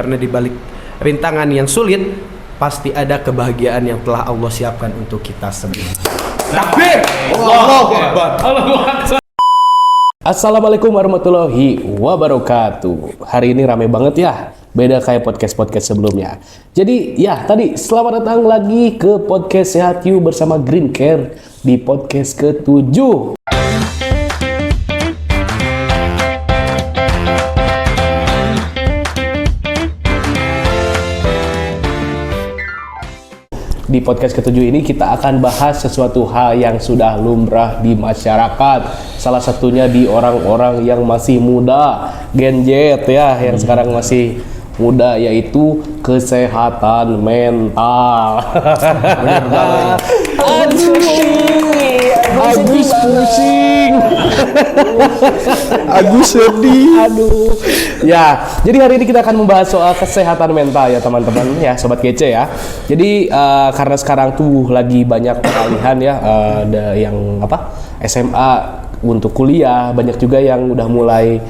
Karena di balik rintangan yang sulit, pasti ada kebahagiaan yang telah Allah siapkan untuk kita semua. Takbir! Allahu Akbar! Assalamualaikum warahmatullahi wabarakatuh. Hari ini rame banget ya, beda kayak podcast-podcast sebelumnya. Jadi ya tadi selamat datang lagi ke podcast Sehat You bersama Green Care di podcast ke-7. Di podcast ke-7 ini kita akan bahas sesuatu hal yang sudah lumrah di masyarakat. Salah satunya di orang-orang yang masih muda, Gen Z ya, yang sekarang masih muda, yaitu kesehatan mental. Agus pusing. Agus sedih. Aduh. Ya, jadi hari ini kita akan membahas soal kesehatan mental ya teman-teman ya, sobat kece ya. Jadi karena sekarang tuh lagi banyak peralihan ya, ada yang SMA untuk kuliah, banyak juga yang udah mulai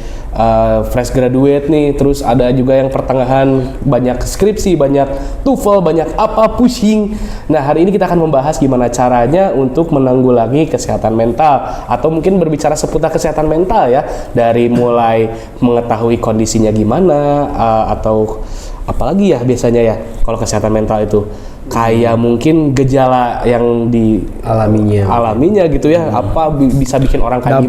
fresh graduate nih, terus ada juga yang pertengahan, banyak skripsi, banyak TOEFL, banyak apa pusing. Nah, hari ini kita akan membahas gimana caranya untuk menanggulangi kesehatan mental, atau mungkin berbicara seputar kesehatan mental ya, dari mulai mengetahui kondisinya gimana, atau apalagi ya biasanya ya kalau kesehatan mental itu kayak mungkin gejala yang alaminya gitu ya, apa bisa bikin orang kayak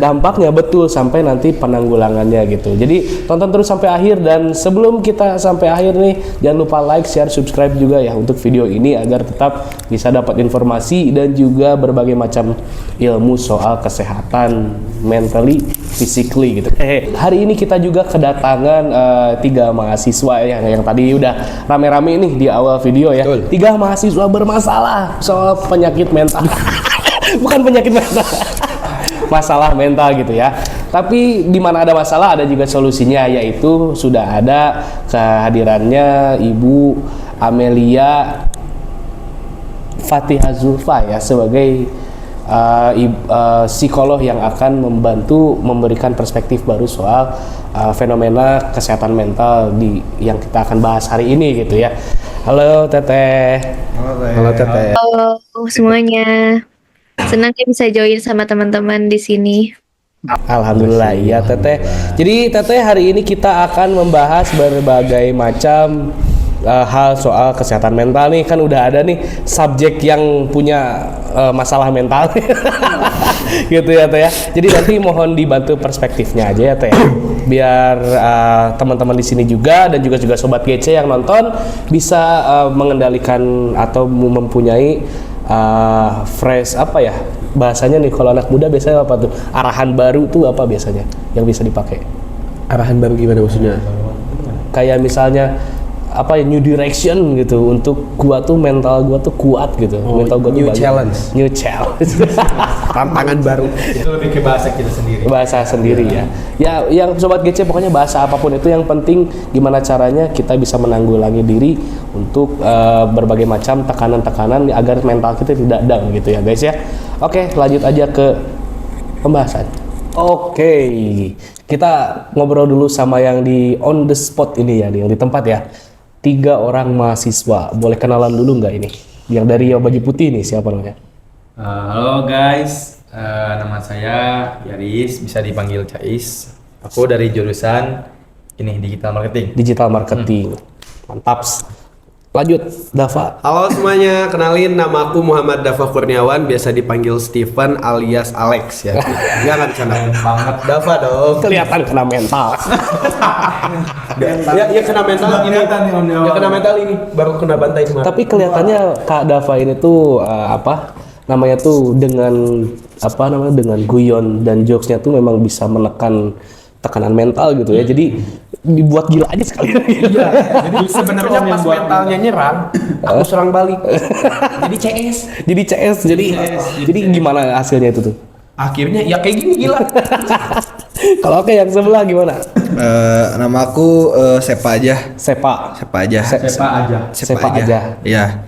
dampaknya betul, sampai nanti penanggulangannya gitu. Jadi tonton terus sampai akhir, dan sebelum kita sampai akhir nih, jangan lupa like, share, subscribe juga ya untuk video ini agar tetap bisa dapat informasi dan juga berbagai macam ilmu soal kesehatan mentally, physically gitu. Hari ini kita juga kedatangan 3 mahasiswa yang tadi udah rame-rame nih di awal video ya. Betul. 3 mahasiswa bermasalah soal penyakit mental. Bukan penyakit mental. Masalah mental gitu ya. Tapi di mana ada masalah ada juga solusinya, yaitu sudah ada kehadirannya Ibu Amelia Fatihah Zulfa ya, sebagai psikolog yang akan membantu memberikan perspektif baru soal fenomena kesehatan mental yang kita akan bahas hari ini gitu ya. Halo Teteh. Halo Teteh. Halo semuanya. Senang ya bisa join sama teman-teman di sini. Alhamdulillah ya Teteh. Jadi Teteh, hari ini kita akan membahas berbagai macam hal soal kesehatan mental nih. Kan udah ada nih subjek yang punya masalah mental gitu ya Teh ya. Jadi nanti mohon dibantu perspektifnya aja ya Teh, biar teman-teman di sini juga dan juga sobat GC yang nonton bisa mengendalikan atau mempunyai fresh ya bahasanya nih, kalau anak muda biasanya apa tuh, arahan baru tuh apa biasanya yang bisa dipakai? Arahan baru gimana maksudnya? Kayak misalnya new direction gitu, untuk mental gua tuh kuat gitu. Mental gua tuh new challenge Tantangan baru. Itu lebih ke bahasa kita sendiri. Bahasa sendiri ya. Ya, yang sobat GC pokoknya bahasa apapun itu, yang penting gimana caranya kita bisa menanggulangi diri untuk berbagai macam tekanan-tekanan agar mental kita tidak down gitu ya guys ya. Oke, lanjut aja ke pembahasan. Oke, kita ngobrol dulu sama yang di on the spot ini ya, yang di tempat ya. 3 orang mahasiswa, boleh kenalan dulu nggak ini? Yang dari baju putih nih siapa namanya? Halo guys, nama saya Yaris, bisa dipanggil Cais. Aku dari jurusan digital marketing. Digital marketing, mantap. Lanjut, Dava. Halo semuanya, kenalin nama aku Muhammad Dava Kurniawan, biasa dipanggil Steven alias Alex ya. Jangan bercanda banget. Dava dong. Kelihatan kena mental. Ya kena mental ini. Ya kena mental ini, baru kena bantai kemarin. Tapi kelihatannya Kak Dava ini tuh namanya tuh dengan dengan guyon dan jokesnya tuh memang bisa menekan tekanan mental gitu ya. Jadi dibuat gila aja sekali. Iya. Jadi sebenarnya pas mentalnya nyerang, aku serang balik. Jadi CS. Jadi gimana hasilnya itu tuh? Akhirnya ya kayak gini gila. Kalau yang sebelah gimana? Nama aku Sepa aja. Sepa aja. Iya.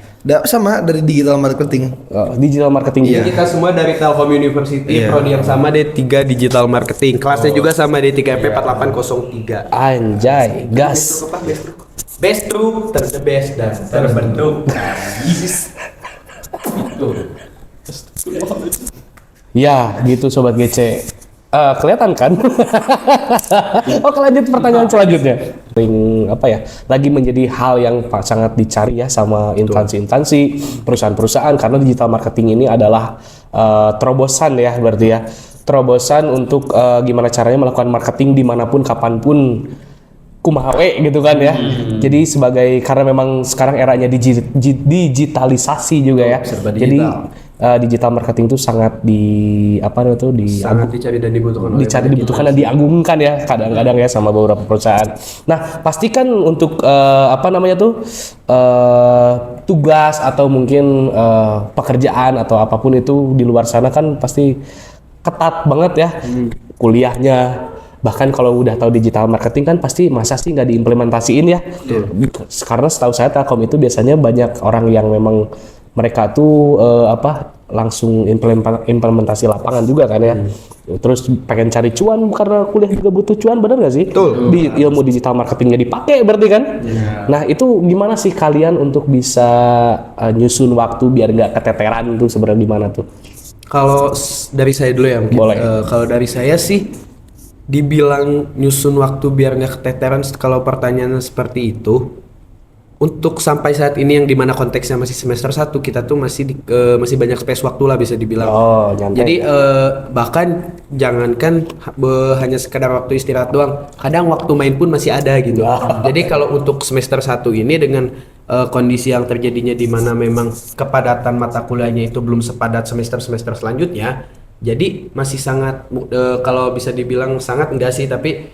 Sama dari digital marketing. Digital marketing Iya. juga. Kita semua dari Telkom University, prodi yang sama D3 Digital Marketing. Kelasnya juga sama D3P 4803. Anjay, gas. Best true, the best dan terbentuk. Ya, gitu sobat GC. Kelihatan kan? Oke, lanjut pertanyaan selanjutnya. Apa ya? Lagi menjadi hal yang sangat dicari ya sama instansi-instansi, perusahaan-perusahaan karena digital marketing ini adalah terobosan ya berarti ya. Terobosan untuk gimana caranya melakukan marketing dimanapun, kapanpun, kumaha gitu kan ya. Jadi karena memang sekarang eranya digitalisasi juga ya. Jadi digital marketing itu sangat Sangat dicari dan dibutuhkan dan diagungkan ya kadang-kadang ya sama beberapa perusahaan. Nah, pastikan untuk tugas atau mungkin pekerjaan atau apapun itu di luar sana kan pasti ketat banget ya kuliahnya. Bahkan kalau udah tahu digital marketing kan pasti masa sih nggak diimplementasiin ya. Karena setahu saya Telkom itu biasanya banyak orang yang memang mereka tuh langsung implementasi lapangan juga kan ya. Terus pengen cari cuan karena kuliah juga butuh cuan, benar nggak sih? Di ilmu digital marketingnya dipakai berarti kan? Nah itu gimana sih kalian untuk bisa nyusun waktu biar nggak keteteran tuh sebenarnya gimana tuh? Kalau dari saya dulu ya mungkin. Boleh. Kalau dari saya sih dibilang nyusun waktu biar nggak keteteran kalau pertanyaannya seperti itu. Untuk sampai saat ini yang dimana konteksnya masih semester 1 kita tuh masih banyak space waktu lah bisa dibilang. Nyantai. Jadi bahkan jangankan hanya sekedar waktu istirahat doang, kadang waktu main pun masih ada gitu. Jadi kalau untuk semester 1 ini dengan kondisi yang terjadinya di mana memang kepadatan mata kuliahnya itu belum sepadat semester-semester selanjutnya, jadi masih sangat kalau bisa dibilang sangat enggak sih, tapi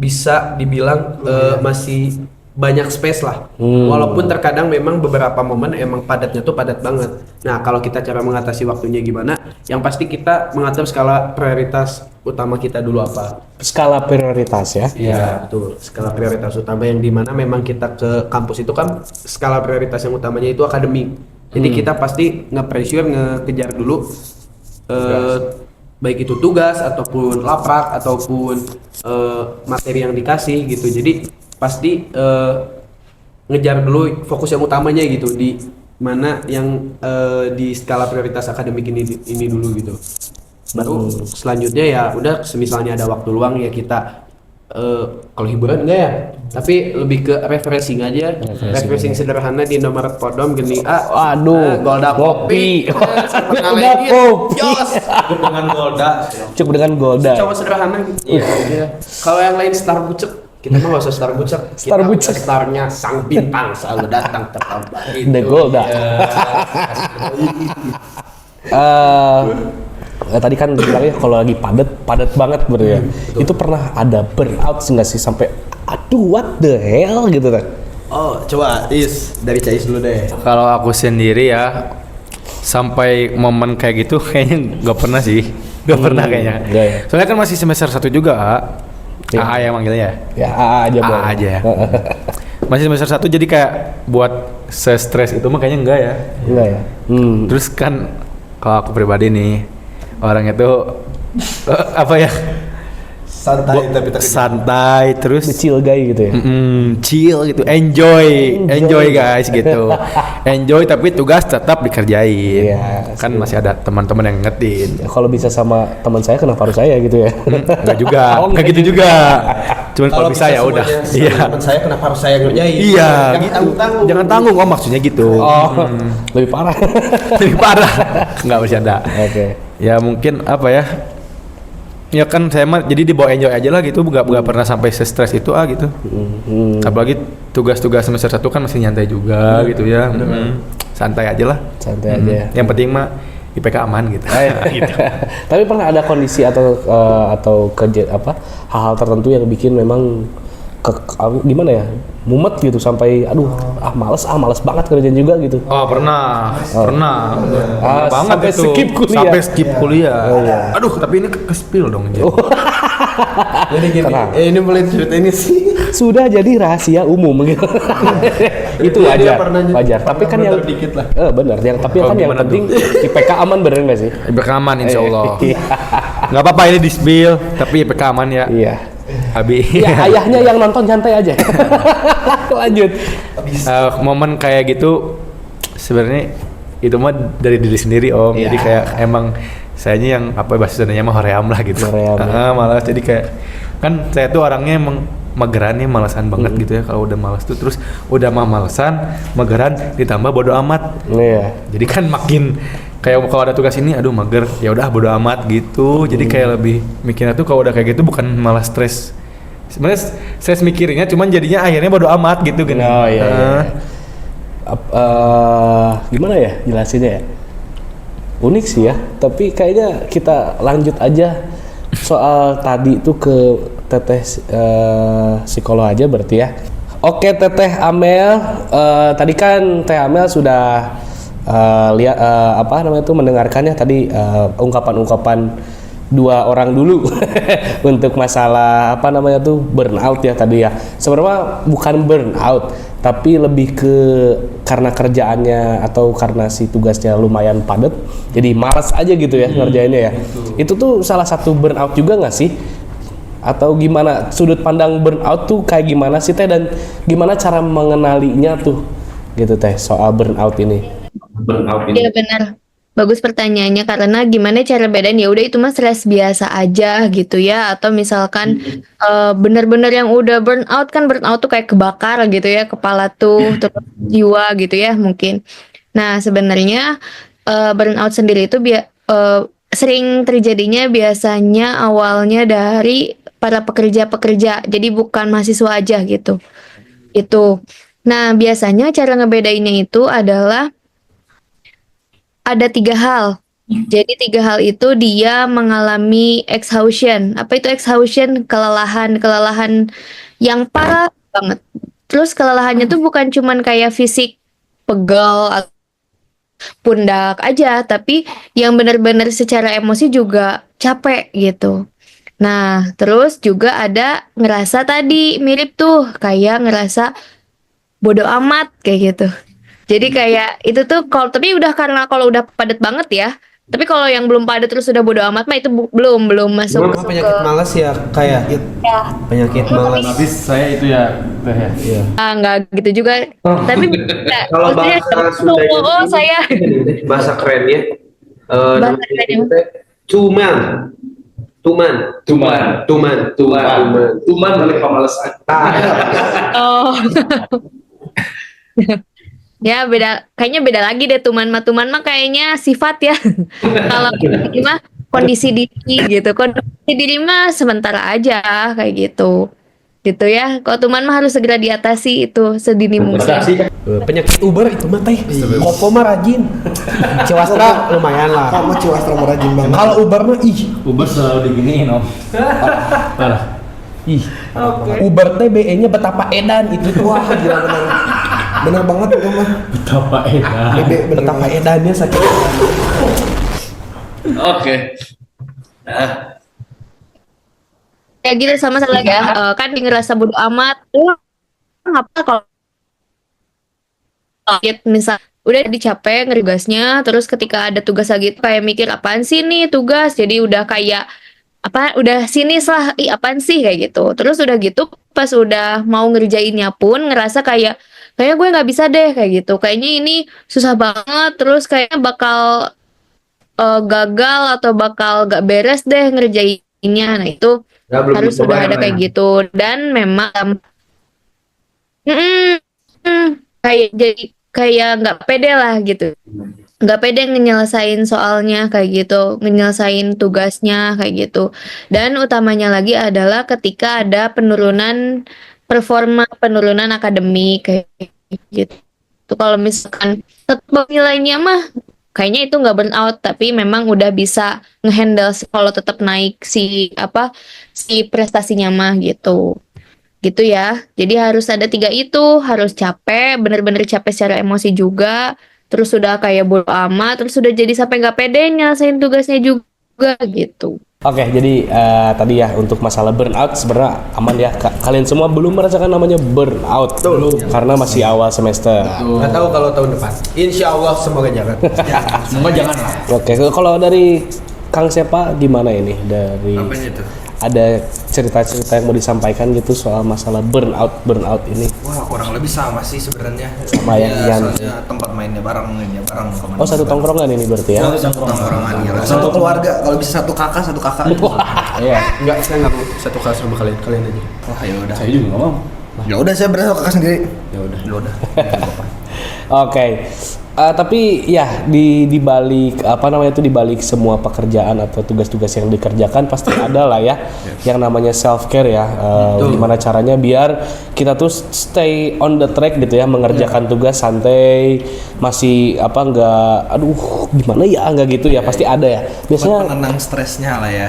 bisa dibilang masih banyak space lah. Walaupun terkadang memang beberapa momen emang padatnya tuh padat banget. Nah, kalau kita cara mengatasi waktunya gimana? Yang pasti kita mengatur skala prioritas utama kita dulu apa. Skala prioritas ya. Iya, betul. Skala prioritas utama yang dimana memang kita ke kampus itu kan skala prioritas yang utamanya itu akademik. Jadi kita pasti nge-pressure, ngekejar dulu baik itu tugas ataupun laprak ataupun materi yang dikasih gitu. Jadi pasti ngejar dulu fokus yang utamanya gitu di mana yang di skala prioritas akademik ini dulu gitu. Baru selanjutnya ya udah semisalnya ada waktu luang ya kita kalau hiburan enggak ya, tapi lebih ke refreshing aja. Refreshing sederhana di nomor podom gini. Golda kopi. Golda kopi. Cukup dengan Golda. Cukup dengan Golda. Coba sederhana gitu. Iya. Kalau yang lain Starbucks kita mah gak usah Starbucks. Starnya sang bintang selalu datang terlambat. The Golda. Tadi kan bilangnya kalau lagi padat banget berarti ya. Itu pernah ada burnout nggak sih sampai aduh what the hell gitu kan? Oh, coba dari Cais dulu deh. Kalau aku sendiri ya sampai momen kayak gitu kayaknya nggak pernah sih. Nggak pernah kayaknya. Ya. Soalnya kan masih semester 1 juga. AA yang manggilnya ya? Ya AA aja AA aja ya. Masih semester 1 jadi kayak buat stres itu mah kayaknya enggak ya. Enggak ya. Terus kan kalau aku pribadi nih orang itu apa ya? Santai terus chill guy gitu ya. Chill gitu, enjoy guys gitu. Enjoy tapi tugas tetap dikerjain. Iya, Kan masih ada teman-teman yang ngetin. Ya, kalau bisa sama teman saya kenapa harus saya gitu ya? Enggak juga, enggak gitu juga. Cuman kalau bisa ya udah. Iya. Teman saya kenapa harus saya ngerjain? Iya, Jangan gitu. tanggung-tanggung. Jangan tanggung, maksudnya gitu. Lebih parah. Lebih parah. Enggak bercanda. Oke. Ya mungkin apa ya? Ya kan saya mah jadi dibawa enjoy aja lah gitu, nggak pernah sampai stres itu gitu. Apalagi tugas-tugas semester 1 kan masih nyantai juga gitu ya. Santai aja lah. Santai aja. Yang penting mah IPK aman gitu. Gitu. Tapi pernah ada kondisi atau hal-hal tertentu yang bikin memang gimana ya, mumet gitu sampai males banget kerjaan juga gitu. Pernah banget sampai itu. skip kuliah. Sampai skip kuliah. Aduh, tapi ini ke spill dong. Jadi gini, ini boleh cerita ini sih. sudah jadi rahasia umum gitu. Itu Dia wajar, pernah wajar. Tapi kan yang dikit lah. benar, yang tapi Oh, kan yang gimana penting IPK aman bener nggak sih? Berkaman insya Allah. Iya. Nggak apa-apa ini di spill, tapi IPK aman ya. Iya. Habis. Ya ayahnya yang nonton nyantai aja. Lanjut. Momen kayak gitu sebenarnya itu mah dari diri sendiri Om. Iya. Jadi kayak emang sayanya yang apa bahasa Sundanya mah hoream lah gitu. Hoream, ya. Malas jadi kayak kan saya tuh orangnya emang mageran nih, malasan banget gitu ya. Kalau udah malas tuh terus udah mah malasan, mageran ditambah bodo amat. Iya. Jadi kan makin kayak kalau ada tugas ini aduh mager, ya udah bodo amat gitu. Jadi kayak lebih mikirnya tuh kalau udah kayak gitu bukan malah stres. Sebenarnya stres mikirnya cuman jadinya akhirnya bodo amat gitu gini. Oh iya. Gimana ya jelasinnya ya? Unik sih ya, tapi kayaknya kita lanjut aja soal tadi tuh ke Teteh psikolog aja berarti ya. Oke Teteh Amel, tadi kan Teh Amel sudah lihat apa namanya tuh mendengarkannya tadi ungkapan-ungkapan dua orang dulu untuk masalah apa namanya tuh burnout ya tadi ya. Sebenarnya bukan burnout, tapi lebih ke karena kerjaannya atau karena si tugasnya lumayan padat, jadi malas aja gitu ya ngerjainnya ya. Itu tuh salah satu burnout juga nggak sih? Atau gimana sudut pandang burnout tuh kayak gimana sih Teh, dan gimana cara mengenalinya tuh gitu Teh soal burnout ini? Iya benar. Bagus pertanyaannya, karena gimana cara bedain, ya udah itu mah stres biasa aja gitu ya, atau misalkan bener-bener yang udah burnout, kan burnout tuh kayak kebakar gitu ya kepala tuh, terus jiwa gitu ya mungkin. Nah sebenarnya burnout sendiri itu sering terjadinya biasanya awalnya dari para pekerja-pekerja, jadi bukan mahasiswa aja gitu. Itu. Nah biasanya cara ngebedainnya itu adalah ada 3 hal. Jadi 3 hal itu dia mengalami exhaustion. Apa itu exhaustion? Kelelahan yang parah banget. Terus kelelahannya tuh bukan cuman kayak fisik, pegel, pundak aja, tapi yang benar-benar secara emosi juga capek gitu. Nah, terus juga ada ngerasa tadi mirip tuh, kayak ngerasa bodo amat kayak gitu. Jadi kayak itu tuh tapi udah karena kalau udah padat banget ya. Tapi kalau yang belum padat terus udah bodo amat mah itu belum masuk Cuma penyakit malas ya kayak penyakit malas. Habis saya itu ya Teh ya. Iya. Enggak gitu juga. Tapi bisa. Kalau Maksudnya, bahasa Sundanya oh saya bahasa kerennya Bahasa namanya kerennya. itu teh tuman balik pemalasan. oh. Ya beda, kayaknya beda lagi deh tuman mah kayaknya sifat ya. Kalau ini mah kondisi diri gitu. Kondisi diri mah sementara aja kayak gitu. Gitu ya. Kalau tuman mah harus segera diatasi itu sedini mungkin. penyakit Uber itu mah teh. Kopo mah rajin. Ciwastra lumayan lah. Kamu Ciwastra merajin banget. Kalau Uber mah Uber selalu diginiin Om. Parah. ih. Uber teh BE-nya betapa edan itu tuh wah gila Bener banget itu mah. Betapa enak. betapa edannya sakit. Oke. Ya gitu sama lagi ya. Kan ngerasa bodo amat. Ngapa kalau misal udah dicapek ngetugasnya, terus ketika ada tugas lagi tuh kayak mikir apaan sih nih tugas, jadi udah kayak apa udah sinis lah, ih apaan sih kayak gitu. Terus udah gitu pas udah mau ngerjainnya pun ngerasa kayak gue nggak bisa deh kayak gitu, kayaknya ini susah banget, terus kayaknya bakal gagal atau bakal gak beres deh ngerjainnya. Nah itu Ya, belum harus dicoba sudah yang ada kayak lain. gitu, dan memang kayak jadi kayak nggak pede lah gitu, nggak pede nyelesain soalnya kayak gitu, nyelesain tugasnya kayak gitu. Dan utamanya lagi adalah ketika ada penurunan performa, penurunan akademik kayak gitu. Kalau misalkan tetap nilainya mah kayaknya itu nggak burnout, tapi memang udah bisa ngehandle kalau tetap naik si prestasinya mah gitu. Gitu ya. Jadi harus ada 3 itu, harus capek, bener-bener capek secara emosi juga, terus sudah kayak bodo amat, terus sudah jadi sampai nggak pede nyelesain tugasnya juga gitu. Oke, jadi tadi ya untuk masalah burnout sebenarnya aman ya. Kalian semua belum merasakan namanya burnout karena masih awal semester. Nggak tahu kalau tahun depan. Insya Allah semoga jangan. Semoga jangan lah. Oke, kalau dari Kang Sepa gimana ini? Dari Apanya itu? ada cerita-cerita yang mau disampaikan gitu soal masalah burnout ini? Wah, kurang lebih sama sih sebenarnya. Sama yang Ian. Soalnya tempat mainnya bareng kemana. Oh, satu tongkrongan ini berarti ya? Tongkrongan ya. Satu keluarga, kalau bisa satu kakak. Iya. Enggak, saya nggak mau satu kelas sama kalian aja. Wah, ya udah. Saya juga nggak mau. Ya udah saya berasa kakak sendiri. Ya udah. Ya udah. Oke. Tapi ya di balik di balik semua pekerjaan atau tugas-tugas yang dikerjakan pasti ada lah ya yang namanya self care ya. Gimana caranya biar kita tuh stay on the track gitu ya, mengerjakan tugas santai, masih nggak gimana ya nggak gitu ya, pasti ada ya. Biasanya Penenang stresnya lah ya.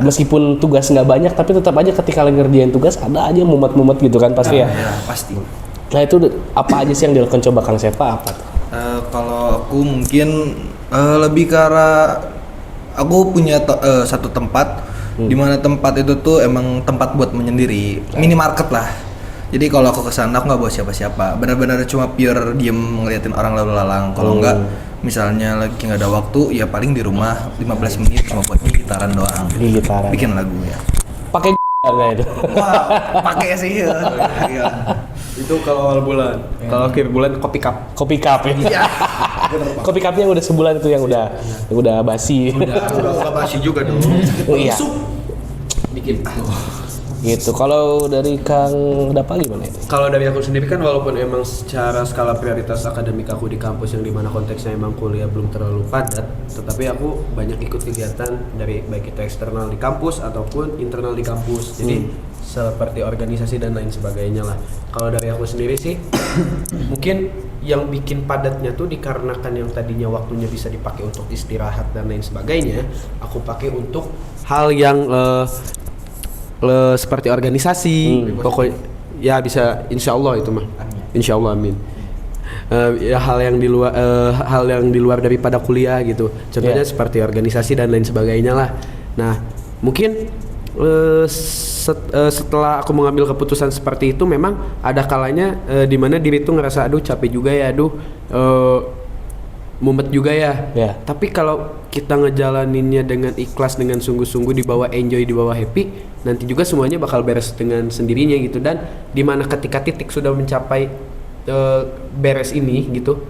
meskipun tugas nggak banyak tapi tetap aja ketika lagi ngerjain tugas ada aja mumet-mumet gitu kan pasti ya. Ya, pasti. Nah itu apa aja sih yang dilakukan, coba Kang Sepa apa tuh? Kalau aku mungkin lebih ke arah aku punya satu tempat di mana tempat itu tuh emang tempat buat menyendiri, minimarket lah. Jadi kalau aku kesana aku nggak bawa siapa-siapa, benar-benar cuma pure diem ngeliatin orang lalu lalang. Kalau nggak misalnya lagi nggak ada waktu ya paling di rumah 15 menit cuma buat gitaran doang, Gitaran. bikin lagu ya. Pakai nggak itu? Wah, pakai sih ya. Iya. Itu kalau awal bulan. Kalau akhir bulan kopi cup. Kopi cup ya. Iya. Kopi cupnya yang udah sebulan itu yang udah basi. Udah basi juga dong. Iya. Dikit. Gitu. Kalau dari Kang Dapa gimana itu? Kalau dari aku sendiri kan walaupun emang secara skala prioritas akademik aku di kampus yang dimana konteksnya emang kuliah belum terlalu padat, tetapi aku banyak ikut kegiatan dari baik itu eksternal di kampus ataupun internal di kampus. Jadi seperti organisasi dan lain sebagainya lah. Kalau dari aku sendiri sih mungkin yang bikin padatnya tuh dikarenakan yang tadinya waktunya bisa dipakai untuk istirahat dan lain sebagainya, aku pakai untuk hal yang seperti organisasi, pokoknya ya bisa, insya Allah itu mah, insya Allah amin. Ya hal yang di luar daripada kuliah gitu, contohnya seperti organisasi dan lain sebagainya lah. Nah mungkin setelah aku mengambil keputusan seperti itu, memang ada kalanya di mana diri tuh ngerasa aduh capek juga ya, mumet juga ya. Tapi kalau kita ngejalaninnya dengan ikhlas, dengan sungguh-sungguh, dibawa enjoy, dibawa happy, nanti juga semuanya bakal beres dengan sendirinya gitu. Dan dimana ketika titik sudah mencapai beres ini gitu,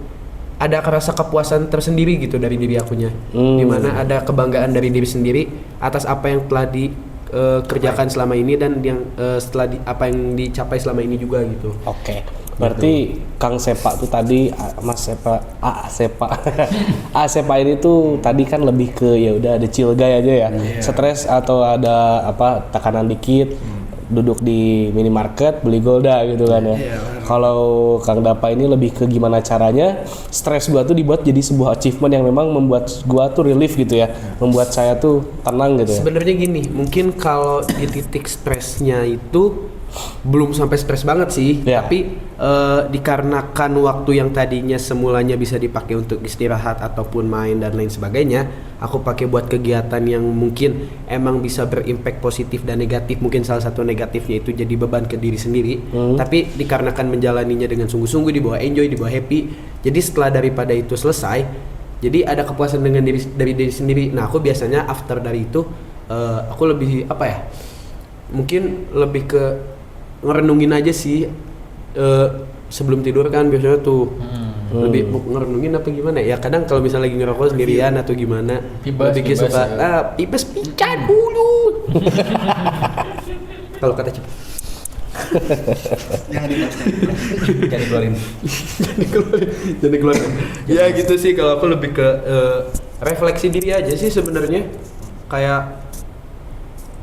ada rasa kepuasan tersendiri gitu dari diri akunya. Dimana ada kebanggaan dari diri sendiri atas apa yang telah dikerjakan selama ini dan yang apa yang dicapai selama ini juga gitu. Oke. Berarti Kang Sepa tuh tadi, Mas Sepa, Sepa ini tuh tadi kan lebih ke ya udah ada chill guy aja ya. Stres atau ada tekanan dikit, duduk di minimarket beli Golda gitu kan ya. Kalau Kang Dapa ini lebih ke gimana caranya stres gua tuh dibuat jadi sebuah achievement yang memang membuat gua tuh relief gitu ya, membuat saya tuh tenang gitu ya. Sebenarnya gini, mungkin kalau di titik stresnya itu belum sampai stres banget sih, tapi dikarenakan waktu yang tadinya semulanya bisa dipakai untuk istirahat ataupun main dan lain sebagainya, aku pakai buat kegiatan yang mungkin emang bisa berimpact positif dan negatif. Mungkin salah satu negatifnya itu jadi beban ke diri sendiri, tapi dikarenakan menjalaninya dengan sungguh-sungguh, dibawa enjoy, dibawa happy, jadi setelah daripada itu selesai, jadi ada kepuasan dengan dari diri sendiri. Nah aku biasanya after dari itu aku lebih mungkin lebih ke ngerenungin aja sih, sebelum tidur kan biasanya tuh lebih ngerenungin apa gimana ya. Kadang kalau misalnya lagi ngerokok sendirian atau gimana, lebih suka pipes pican dulu. Kalau kata Cip, Jangan jadi keluarin. Ya gitu sih, kalau aku lebih ke refleksi diri aja sih sebenarnya. Kayak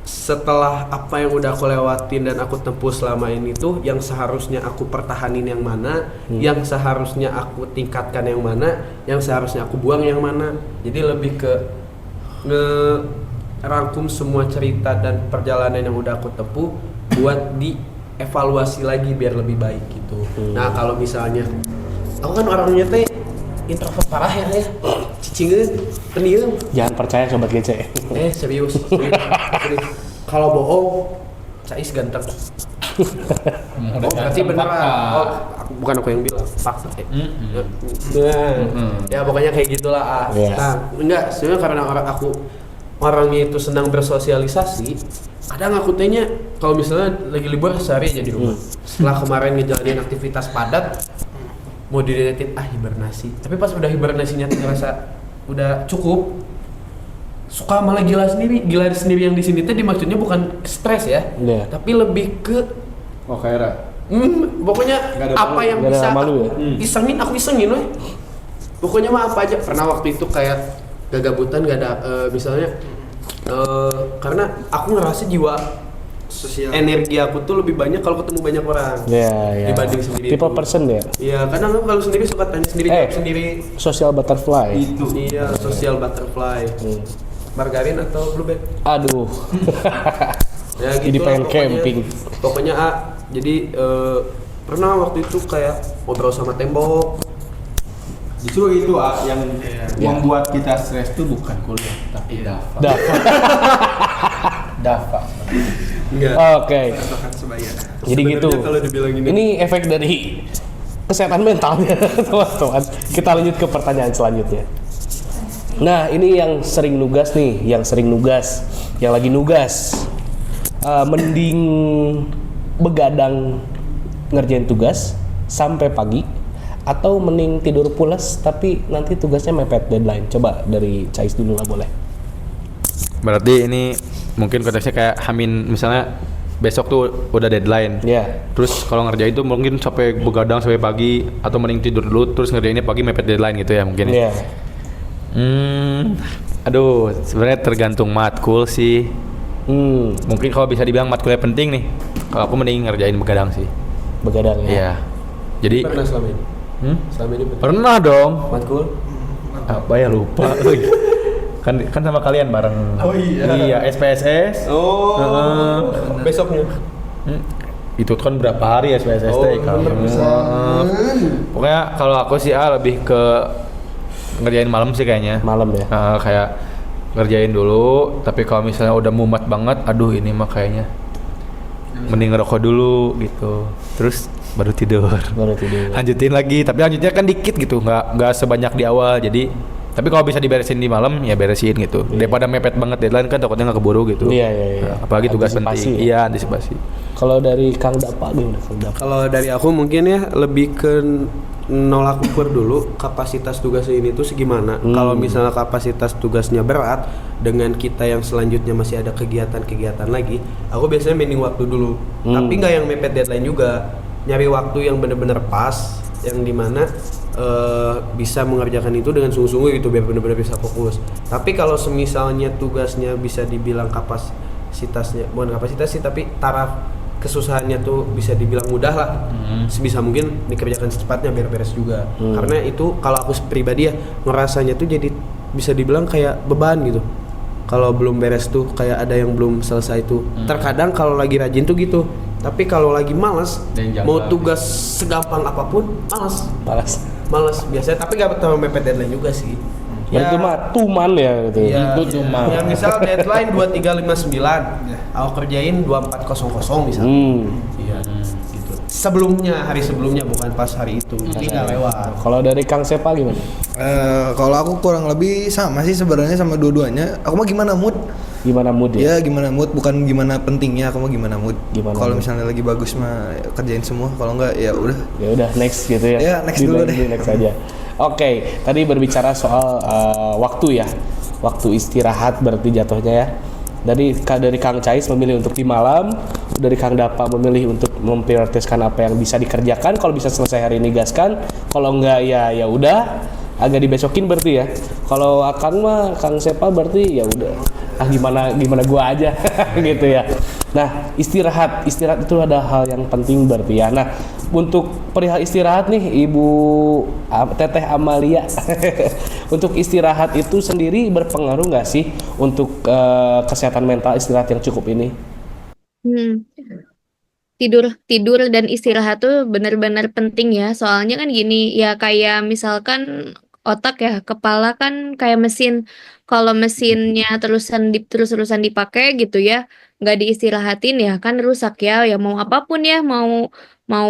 setelah apa yang udah aku lewatin dan aku tempuh selama ini tuh, yang seharusnya aku pertahanin yang mana, yang seharusnya aku tingkatkan yang mana, yang seharusnya aku buang yang mana. Jadi lebih ke ngerangkum semua cerita dan perjalanan yang udah aku tempuh buat dievaluasi lagi biar lebih baik gitu. Nah kalau misalnya aku kan orangnya introvert parah ya, cicingeun, pendiam. Jangan percaya sobat GC. Serius. Kalau bohong, Cais ganteng. Berarti beneran. Bukan aku yang bilang, fakta. Ya pokoknya kayak gitulah. Iya. Nah, enggak, sebenarnya karena orangnya itu senang bersosialisasi. Kadang aku tanya kalau misalnya lagi libur sehari aja di rumah. Setelah kemarin ngejalanin aktivitas padat, mau dideketin hibernasi. Tapi pas udah hibernasinya ngerasa udah cukup, suka malah gila sendiri. Gila sendiri yang di sini tuh dimaksudnya bukan stres ya, Iya. tapi lebih ke Oh kayak pokoknya Nggak ada apa malu. yang Nggak ada bisa malu aku ya? isengin, aku isengin weh. Pokoknya mah apa aja. Pernah waktu itu kayak gagabutan gak ada misalnya karena aku ngerasa jiwa Sosial. energi aku tuh lebih banyak kalau ketemu banyak orang Ya. dibanding sendiri. Tipe itu. person ya. Iya, kadang aku kalau sendiri suka tanya sendiri, jawab sendiri. Social butterfly. Iya, social butterfly. Margarin atau blueberry? Aduh. Ya Jadi gitu pengen lah, camping. Pokoknya jadi pernah waktu itu kayak ngobrol sama tembok. Justru itu yang membuat kita stres tuh bukan kuliah, tapi Dava. Dava. Enggak. Oke. Jadi gitu. Kalau dibilang gini. Ini efek dari kesehatan mentalnya, teman-teman. Kita lanjut ke pertanyaan selanjutnya. Nah, ini yang sering nugas nih, yang lagi nugas. Mending begadang ngerjain tugas sampai pagi atau mending tidur pulas tapi nanti tugasnya mepet deadline. Coba dari Cais dulu lah boleh. Berarti ini mungkin konteksnya kayak Hamin misalnya besok tuh udah deadline. Ya. Terus kalau ngerjain tuh mungkin sampai begadang sampai pagi atau mending tidur dulu terus ngerjainnya pagi mepet deadline gitu ya mungkin. Iya. Aduh, sebenarnya tergantung matkul sih. Mungkin kalau bisa dibilang matkulnya penting nih. Kalau aku mending ngerjain begadang sih. Begadang ya. Iya. Jadi Pernah selama ini? Selama ini pernah dong. matkul? Apa ya lupa. kan sama kalian bareng. Oh iya. Iya, SPSS. Besoknya. Itu kan berapa hari ya SPSS teh kalau. Pokoknya kalau aku sih lebih ke ngerjain malam sih kayaknya. Malam ya. Kayak ngerjain dulu, tapi kalau misalnya udah mumet banget, aduh ini mah kayaknya mending ngerokok dulu gitu. Terus baru tidur. Lanjutin lagi, tapi lanjutnya kan dikit gitu, nggak sebanyak di awal. Jadi, tapi kalau bisa diberesin di malam ya beresin gitu. Daripada mepet banget deadline kan takutnya nggak keburu gitu. Iya. Nah, apalagi tugas Antisipasi penting. ya. Iya, antisipasi. Kalau dari Kang Dapa gimana Kang Dapa? Kalau dari aku mungkin ya lebih ke nolak ukur dulu kapasitas tugasnya ini tuh segimana. Kalau misalnya kapasitas tugasnya berat dengan kita yang selanjutnya masih ada kegiatan-kegiatan lagi, aku biasanya mending waktu dulu. Tapi nggak yang mepet deadline juga. Nyari waktu yang bener-bener pas, yang dimana bisa mengerjakan itu dengan sungguh-sungguh gitu biar bener-bener bisa fokus. Tapi kalau semisalnya tugasnya bisa dibilang kapasitasnya, bukan kapasitas sih, tapi taraf kesusahannya tuh bisa dibilang mudah lah. Sebisa mungkin dikerjakan secepatnya biar beres juga. Karena itu kalau aku pribadi ya ngerasanya tuh jadi bisa dibilang kayak beban gitu. Kalau belum beres tuh kayak ada yang belum selesai tuh. Terkadang kalau lagi rajin tuh gitu. Tapi kalau lagi malas, mau tugas segampang apapun, malas biasanya. Tapi gak terlalu mepet deadline juga sih. Itu mah tuman ya gitu. Ya, Itu tuman. Ya misal deadline 2359, aku kerjain 2400 misalnya. Iya, gitu. Hari sebelumnya bukan pas hari itu. Jadi nggak lewat. Kalau dari Kang Sepa gimana? Kalau aku kurang lebih sama sih sebenarnya sama dua-duanya. Aku mah gimana mood? Gimana mood ya? Ya gimana mood, bukan gimana pentingnya. Aku mah gimana mood. mood? Kalau misalnya lagi bagus mah kerjain semua. Kalau enggak ya udah. Ya udah next gitu ya. Ya, next dulu deh. Next aja. Oke, tadi berbicara soal waktu ya. Waktu istirahat berarti jatuhnya ya. Dari Kang Cais memilih untuk di malam, dari Kang Dapa memilih untuk memprioritaskan apa yang bisa dikerjakan. Kalau bisa selesai hari ini gaskan, kalau enggak ya udah agak dibesokin berarti ya. Kalau Akang mah Kang Sepa berarti ya udah gimana gua aja gitu ya. Nah, istirahat itu ada hal yang penting berarti ya. Nah, untuk perihal istirahat nih Ibu Teteh Amalia. Untuk istirahat itu sendiri berpengaruh nggak sih untuk kesehatan mental istirahat yang cukup ini? Tidur dan istirahat tuh benar-benar penting ya. Soalnya kan gini, ya kayak misalkan otak ya, kepala kan kayak mesin. Kalau mesinnya terus-terusan dipakai gitu ya, nggak diistirahatin ya kan rusak ya. Ya mau apapun ya, mau mau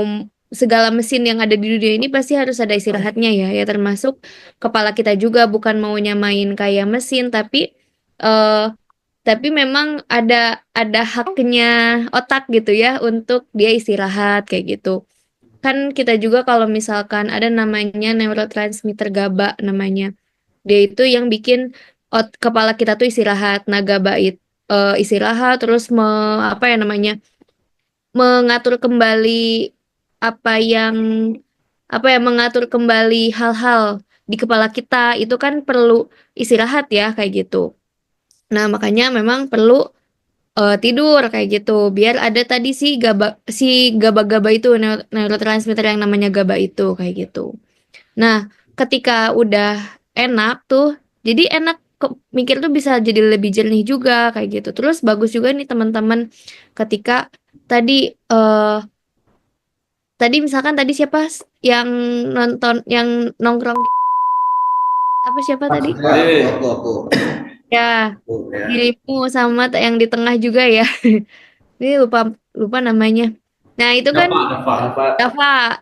segala mesin yang ada di dunia ini pasti harus ada istirahatnya ya. Ya termasuk kepala kita juga, bukan mau nyamain kayak mesin, eh tapi memang ada haknya otak gitu ya untuk dia istirahat kayak gitu. Kan kita juga kalau misalkan ada namanya neurotransmitter GABA namanya. Dia itu yang bikin kepala kita tuh istirahat. Nah, GABA itu istirahat terus apa ya namanya? Mengatur kembali apa yang mengatur kembali hal-hal di kepala kita itu kan perlu istirahat ya kayak gitu. Nah, makanya memang perlu tidur kayak gitu biar ada tadi si GABA-GABA itu neurotransmitter yang namanya GABA itu kayak gitu. Nah, ketika udah enak tuh, jadi enak mikir tuh bisa jadi lebih jernih juga kayak gitu. Terus bagus juga nih teman-teman ketika tadi tadi misalkan tadi siapa yang nonton yang nongkrong apa siapa tadi? Aku. Ya, Ya. dirimu sama yang di tengah juga ya. Ini lupa lupa namanya. Nah, itu kan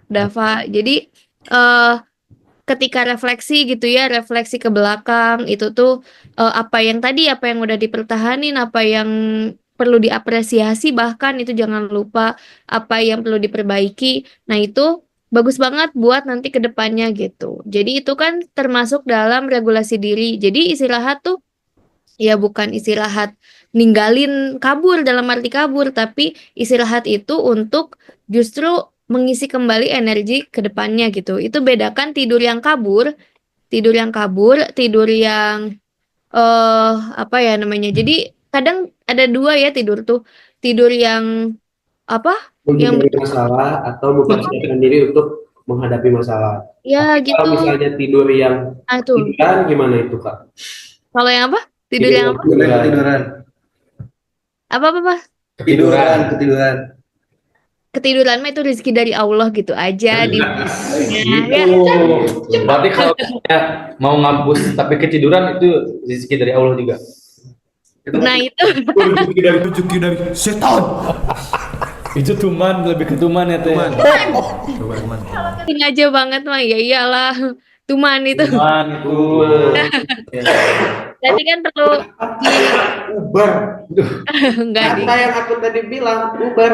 Dava. Jadi eh ketika refleksi gitu ya, refleksi ke belakang itu tuh apa yang udah dipertahanin, apa yang perlu diapresiasi bahkan itu jangan lupa apa yang perlu diperbaiki. Nah, itu bagus banget buat nanti ke depannya gitu. Jadi itu kan termasuk dalam regulasi diri. Jadi istirahat tuh ya bukan istirahat ninggalin kabur dalam arti kabur, tapi istirahat itu untuk justru mengisi kembali energi ke depannya gitu. Itu bedakan tidur yang apa ya namanya. Jadi kadang ada dua ya tidur tuh. Tidur yang apa? Yang Menghindari masalah atau mempersiapkan diri untuk menghadapi masalah. ya Tapi kalau gitu. misalnya tidur yang Nah, tuh. tiduran gimana itu Kak? Kalau yang apa? Tidur Tidur yang yang apa? tiduran. Apa? Ketiduran. Ketiduran mah itu rezeki dari Allah gitu aja di ya. Berarti kalau misalnya mau ngampus tapi ketiduran itu rezeki dari Allah juga. Nah, itu Rezeki dari setan. Itu tuman lebih ke tuman ya teh. sengaja banget mah ya iyalah. Tuman itu. Tuman itu. Berarti kan perlu di Uber. enggak di. Kata yang aku tadi bilang Uber.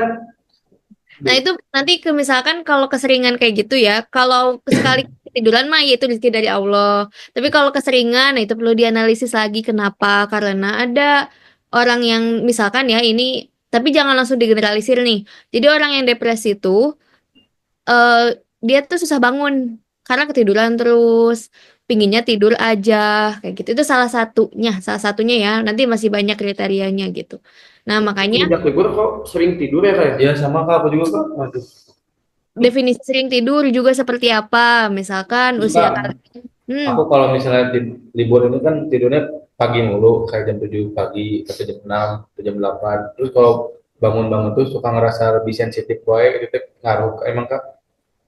Nah, itu nanti misalkan kalau keseringan kayak gitu ya, kalau sekali ketiduran mah ya itu rezeki dari Allah. Tapi kalau keseringan, nah itu perlu dianalisis lagi kenapa? Karena ada orang yang misalkan ya ini, tapi jangan langsung digeneralisir nih. Jadi orang yang depresi itu dia tuh susah bangun karena ketiduran terus, pinginnya tidur aja kayak gitu. Itu salah satunya ya. Nanti masih banyak kriterianya gitu. Nah, makanya Sejak libur kok sering tidur ya Kak? Ya sama kak, aku juga kak. Waduh. definisi sering tidur juga seperti apa? Misalkan usia Kak, kalian. aku kalau misalnya libur ini kan tidurnya pagi mulu, kayak jam 7 pagi atau jam 6 atau jam 8. Terus kalau bangun-bangun tuh suka ngerasa lebih sensitif wae gitu, ngaruh emang kak.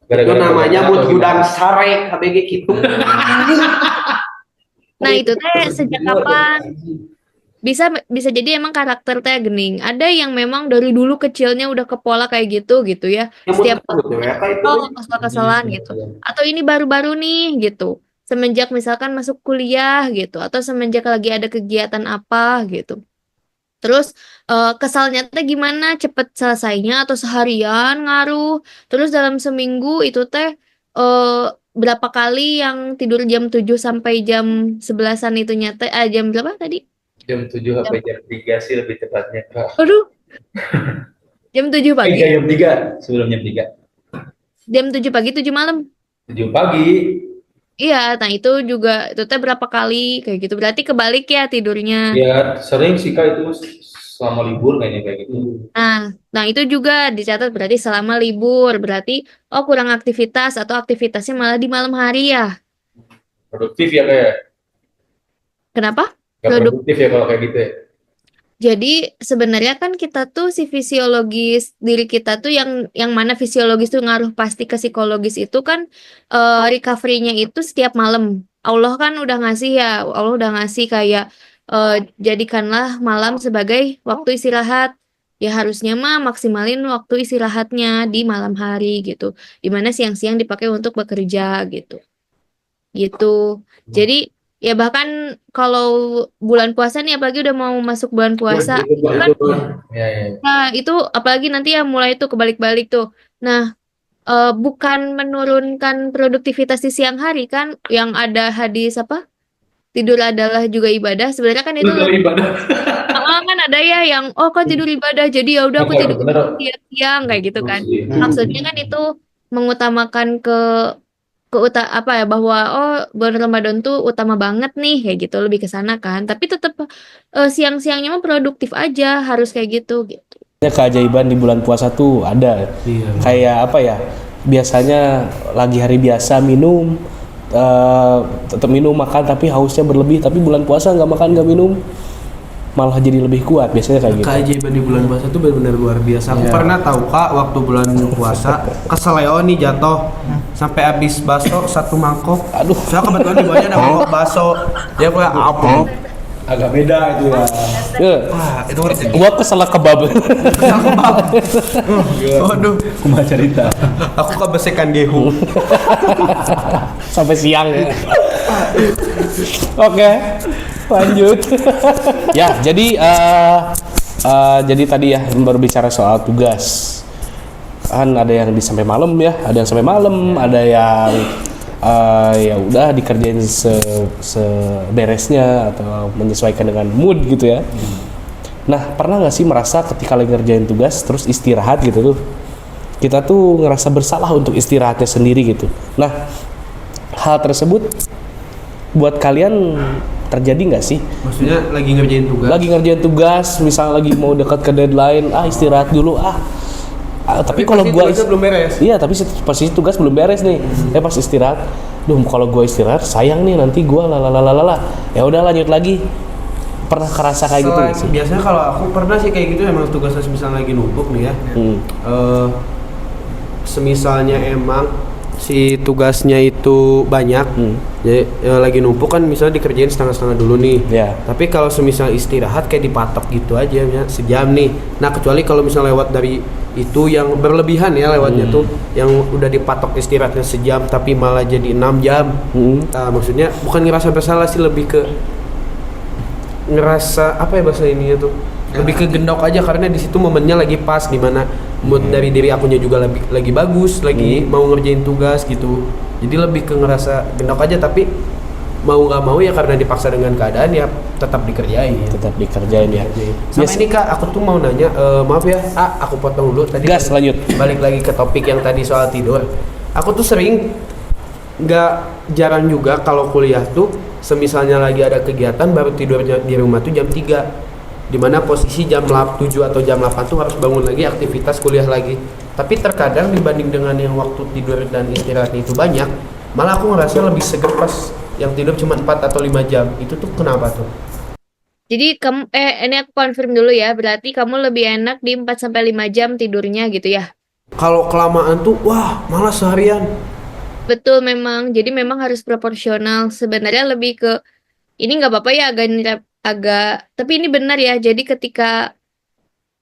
Itu Gara-gara namanya atau mood gudang gimana? sare KBG gitu. Nah, itu teh sejak kapan? Bisa jadi emang karakter teh gening. Ada yang memang dari dulu kecilnya udah ke pola kayak gitu ya. Ya mood Setiap mood ya Kak itu. kesal-kesalan gitu. Atau ini baru-baru nih gitu. Semenjak misalkan masuk kuliah gitu atau semenjak lagi ada kegiatan apa gitu. Terus kesalnya teh gimana? Cepet selesainya atau seharian ngaruh. Terus dalam seminggu itu teh berapa kali yang tidur jam 7 sampai jam 11-an itu nyata jam berapa tadi? Jam 7 Jam, sampai jam 3 sih lebih tepatnya kak. aduh, jam 7 pagi. Jam 3 sebelum jam 3. Jam 7 pagi 7 malam. 7 pagi. Iya, nah itu juga itu teh berapa kali kayak gitu. Berarti kebalik ya tidurnya. Ya sering sih kak itu selama libur kayaknya kayak gitu. Nah itu juga dicatat berarti selama libur. Berarti kurang aktivitas atau aktivitasnya malah di malam hari ya. Produktif ya kayak. Kenapa? Gak Produk. produktif ya kalau kayak gitu ya. Jadi sebenarnya kan kita tuh si fisiologis diri kita tuh yang mana fisiologis tuh ngaruh pasti ke psikologis itu kan recovery-nya itu setiap malam. Allah kan udah ngasih ya, Allah udah ngasih kayak jadikanlah malam sebagai waktu istirahat. Ya harusnya mah maksimalin waktu istirahatnya di malam hari gitu. Dimana siang-siang dipakai untuk bekerja gitu. Gitu. Jadi ya bahkan kalau bulan puasa nih apalagi udah mau masuk bulan puasa, itu kan nah, itu apalagi nanti ya mulai tuh kebalik-balik tuh. Nah, bukan menurunkan produktivitas di siang hari kan yang ada hadis apa? Tidur adalah juga ibadah. Sebenarnya kan itu kan ada ya yang oh kan tidur ibadah jadi ya udah aku tidur siang kayak gitu kan. Maksudnya kan itu mengutamakan apa ya bahwa oh bulan Ramadan tuh utama banget nih kayak gitu lebih ke sana kan. Tapi tetap siang-siangnya mah produktif aja harus kayak gitu. Keajaiban di bulan puasa tuh ada. Iya. Kayak apa ya? Biasanya lagi hari biasa minum, tetap minum makan tapi hausnya berlebih. Tapi bulan puasa nggak makan nggak minum, malah jadi lebih kuat. Biasanya kayak gitu. Keajaiban di bulan puasa itu benar-benar luar biasa. Aku pernah tahu Kak waktu bulan puasa keseleo nih jatuh sampai habis bakso satu mangkok. Aduh. Saya kebetulan di bawahnya ada mangkok bakso. Dia kayak apa? Agak beda itu ya. Itu worth it. Gua kesel kebab. Waduh, Kumaha cerita. aku kebesekan gehu. Sampai siang ya. Oke, lanjut. Ya, jadi tadi ya berbicara soal tugas. Kan ada yang sampai malam ya, ada yang sampai malam, ada yang ya udah dikerjain seberesnya atau menyesuaikan dengan mood gitu ya. Nah, pernah nggak sih merasa ketika lagi ngerjain tugas terus istirahat gitu tuh, kita tuh ngerasa bersalah untuk istirahatnya sendiri gitu. Nah, hal tersebut buat kalian terjadi nggak sih? Maksudnya lagi ngerjain tugas. Lagi ngerjain tugas, misalnya lagi mau dekat ke deadline, istirahat dulu tapi kalau pasti gua tugasnya belum beres. Iya, tapi posisi tugas belum beres nih. Pas istirahat, kalau gua istirahat sayang nih nanti gua lalalala. Ya udah lanjut lagi. Pernah kerasa kayak gitu nggak sih? Biasanya kalau aku pernah sih kayak gitu emang tugasnya misalnya lagi numpuk nih ya. Semisalnya emang si tugasnya itu banyak, jadi lagi numpuk kan misalnya dikerjain setengah-setengah dulu nih. Ya. Tapi kalau semisal istirahat kayak dipatok gitu aja, ya, sejam nih. Nah kecuali kalau misalnya lewat dari itu yang berlebihan ya lewatnya tuh, yang udah dipatok istirahatnya sejam tapi malah jadi 6 jam. Nah, maksudnya bukan ngerasa bersalah sih, lebih ke ngerasa apa ya bahasa ininya tuh, lebih ke gendok aja karena di situ momennya lagi pas, dimana mood dari diri akunya juga lagi bagus, lagi mau ngerjain tugas gitu. Jadi lebih ke ngerasa gendok aja, tapi mau nggak mau ya karena dipaksa dengan keadaan ya tetap dikerjain. Tetap dikerjain ya. Sama Yes. ini Kak, aku tuh mau nanya, maaf ya, aku potong dulu tadi. Gas, lanjut. Balik lagi ke topik yang tadi soal tidur. Aku tuh sering jarang juga kalau kuliah tuh, semisalnya lagi ada kegiatan baru tidurnya di rumah tuh jam 3. Dimana posisi jam 7 atau jam 8 tuh harus bangun lagi aktivitas kuliah lagi. Tapi terkadang dibanding dengan yang waktu tidur dan istirahatnya itu banyak, malah aku ngerasa lebih seger pas yang tidur cuma 4 atau 5 jam. Itu tuh kenapa tuh? Jadi kamu ini aku confirm dulu ya, berarti kamu lebih enak di 4 sampai 5 jam tidurnya gitu ya. Kalau kelamaan tuh wah malah seharian. Betul memang. Jadi memang harus proporsional. Sebenarnya lebih ke ini nggak apa-apa ya agak tapi ini benar ya. Jadi ketika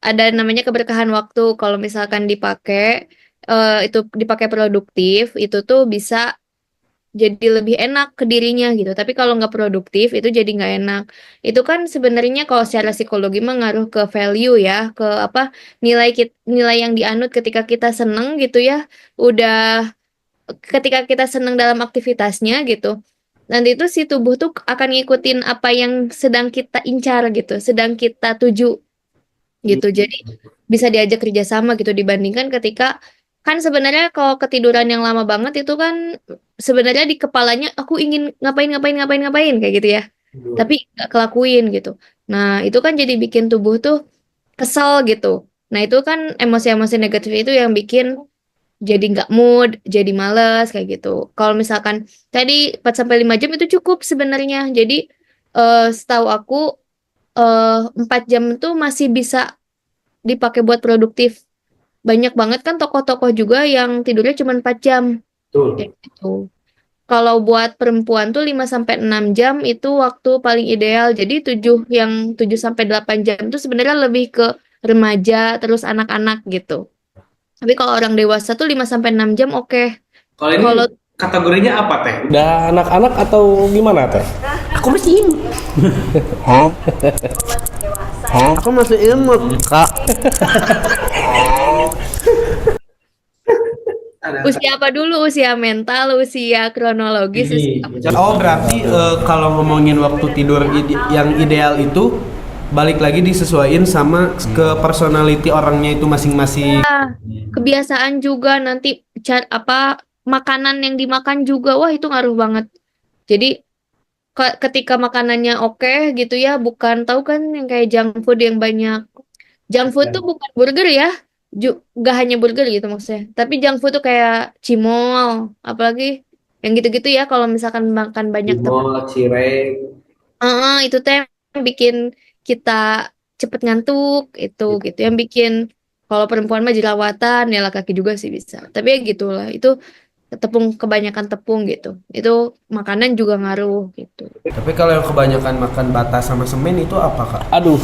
ada namanya keberkahan waktu, kalau misalkan itu dipakai produktif, itu tuh bisa jadi lebih enak ke dirinya gitu. Tapi kalau nggak produktif itu jadi nggak enak. Itu kan sebenarnya kalau secara psikologi mengaruh ke value ya, ke apa nilai yang dianut ketika kita seneng gitu ya. Ketika kita seneng dalam aktivitasnya gitu. Nanti itu si tubuh tuh akan ngikutin apa yang sedang kita incar gitu, sedang kita tuju gitu. Jadi bisa diajak kerjasama gitu dibandingkan ketika kan sebenarnya kalau ketiduran yang lama banget itu kan sebenarnya di kepalanya aku ingin ngapain kayak gitu ya. Tapi nggak kelakuin gitu. Nah, itu kan jadi bikin tubuh tuh kesel gitu. Nah, itu kan emosi-emosi negatif itu yang bikin jadi nggak mood, jadi males kayak gitu. Kalau misalkan tadi 4 sampai 5 jam itu cukup sebenarnya. Jadi setahu aku 4 jam itu masih bisa dipakai buat produktif. Banyak banget kan tokoh-tokoh juga yang tidurnya cuma 4 jam. Betul. Kayak gitu. kalau buat perempuan tuh 5 sampai 6 jam itu waktu paling ideal. Jadi 7 sampai 8 jam itu sebenarnya lebih ke remaja terus anak-anak gitu. Tapi kalau orang dewasa tuh 5 sampai 6 jam oke. Kalau ini Kalau kategorinya apa teh? Udah anak-anak atau gimana teh? Aku masih imut. Aku masih imut, Kak. usia apa dulu? Usia mental, usia kronologis, usia apa? Oh, berarti kalau ngomongin waktu tidur yang ideal itu balik lagi disesuaikan sama ke personality orangnya itu masing-masing. Kebiasaan juga nanti makanan yang dimakan juga, wah itu ngaruh banget. Jadi ketika makanannya oke gitu ya, bukan tahu kan yang kayak junk food yang banyak. Junk food tuh bukan burger ya, gak hanya burger gitu maksudnya. Tapi junk food tuh kayak cimol, apalagi yang gitu-gitu ya. Kalau misalkan makan banyak Cimol, cireng. itu teh yang bikin kita cepet ngantuk itu gitu. Yang bikin kalau perempuan mah jerawatan ya laki-laki juga sih bisa. Tapi ya gitulah itu kebanyakan tepung gitu. Itu makanan juga ngaruh gitu. Tapi kalau yang kebanyakan makan bata sama semen itu apa, Kak? Aduh.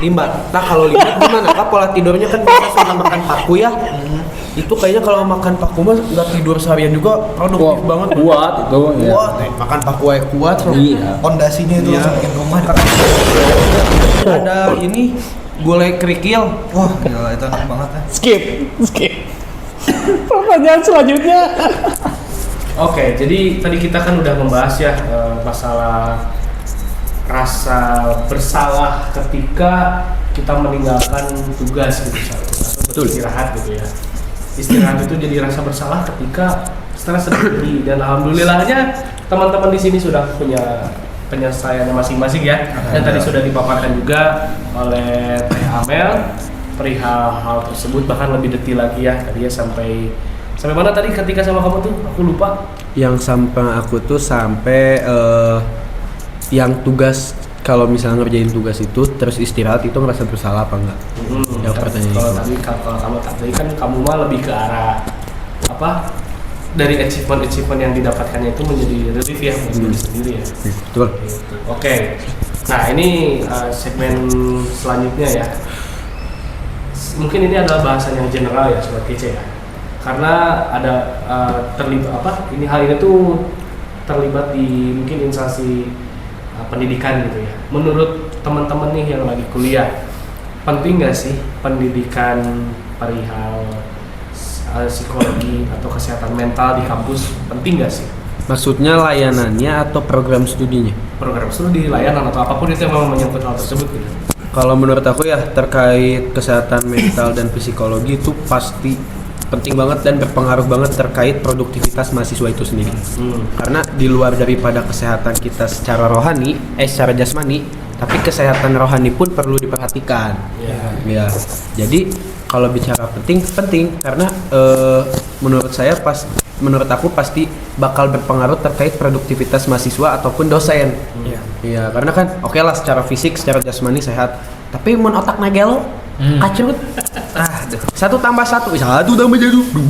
Limbah. Nah, kalau limbah gimana, Kak? Pola tidurnya kan biasa suka makan paku ya. Itu kayaknya kalau makan paku mah nggak tidur seharian juga produktif banget. Kuat itu ya. Kuat, makan paku aja kuat. Iya. Pondasinya itu semakin kuat. Ada ini gulai kerikil. Wah, gila itu enak banget ya. Skip. Pertanyaan selanjutnya. Oke, jadi tadi kita kan udah membahas ya masalah rasa bersalah ketika kita meninggalkan tugas gitu atau istirahat gitu ya. Istirahat itu jadi rasa bersalah ketika stres terjadi dan alhamdulillahnya teman-teman di sini sudah punya penyelesaiannya masing-masing ya. Dan tadi sudah dipaparkan juga oleh Teh Amel perihal hal tersebut, bahkan lebih detail lagi ya. Tadi ya sampai mana tadi ketika sama kamu tuh? Aku lupa. Yang sampai aku tuh sampai yang tugas, kalau misalnya ngerjain tugas itu terus istirahat itu ngerasa bersalah apa enggak? Yang pertanyaan Kalau itu. tadi kalau kamu tadi kan kamu mah lebih ke arah apa? Dari achievement yang didapatkannya itu menjadi relief ya buat diri sendiri ya. Betul. Gitu. Oke. Nah, ini segmen selanjutnya ya. Mungkin ini adalah bahasan yang general ya sobat kece ya. Karena ada terlibat ini hal ini tuh terlibat di mungkin instansi pendidikan gitu ya. Menurut teman-teman nih yang lagi kuliah, penting nggak sih pendidikan perihal psikologi atau kesehatan mental di kampus? Penting nggak sih? Maksudnya layanannya atau program studinya? Program studi, layanan atau apapun itu yang memang menyangkut hal tersebut gitu. Kalau menurut aku ya terkait kesehatan mental dan psikologi itu pasti penting banget dan berpengaruh banget terkait produktivitas mahasiswa itu sendiri. Karena di luar daripada kesehatan kita secara rohani, secara jasmani, tapi kesehatan rohani pun perlu diperhatikan. Ya. Jadi kalau bicara penting karena menurut aku pasti bakal berpengaruh terkait produktivitas mahasiswa ataupun dosen. Iya, karena kan oke lah secara fisik, secara jasmani sehat, tapi mun otak nagelo kacrut. 1 tambah 1 jadi 2.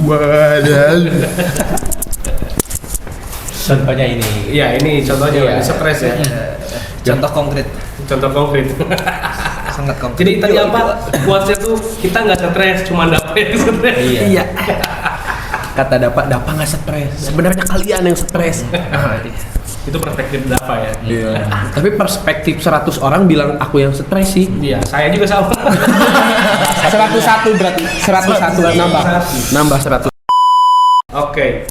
Contohnya ini. Iya, ini contohnya ini stres ya. Contoh konkret. Contoh konkret. Sangat konkret. Jadi tadi apa? Quotes-nya tuh kita nggak stres, cuma dapet yang stres. Iya. Kata Dapa nggak stres. Sebenarnya kalian yang stres. Itu perspektif Dapa ya. Iya. Tapi perspektif 100 orang bilang aku yang stres sih. Iya, saya juga sama. 101 berarti. 101 nambah 100. Oke.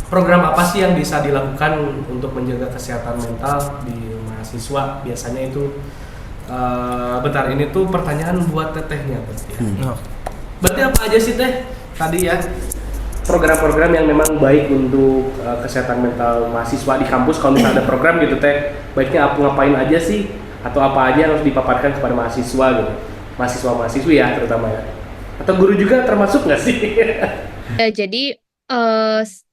Program apa sih yang bisa dilakukan untuk menjaga kesehatan mental di mahasiswa? Biasanya itu bentar, ini tuh pertanyaan buat tetehnya berarti ya. Berarti apa aja sih teh tadi ya program-program yang memang baik untuk kesehatan mental mahasiswa di kampus? Kalau misalnya ada program gitu teh, baiknya apa ngapain aja sih, atau apa aja yang harus dipaparkan kepada mahasiswa gitu, mahasiswa-mahasiswi ya terutama ya, atau guru juga termasuk nggak sih? Ya, jadi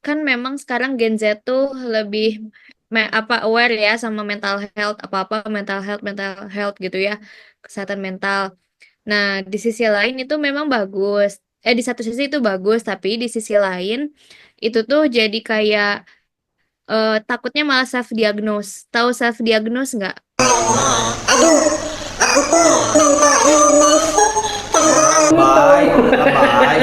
kan memang sekarang Gen Z tuh lebih aware ya sama mental health, apa-apa mental health gitu ya, kesehatan mental. Nah, di sisi lain itu memang bagus. Di satu sisi itu bagus, tapi di sisi lain itu tuh jadi kayak takutnya malah self diagnose. Tahu self diagnose nggak? Baik, baik.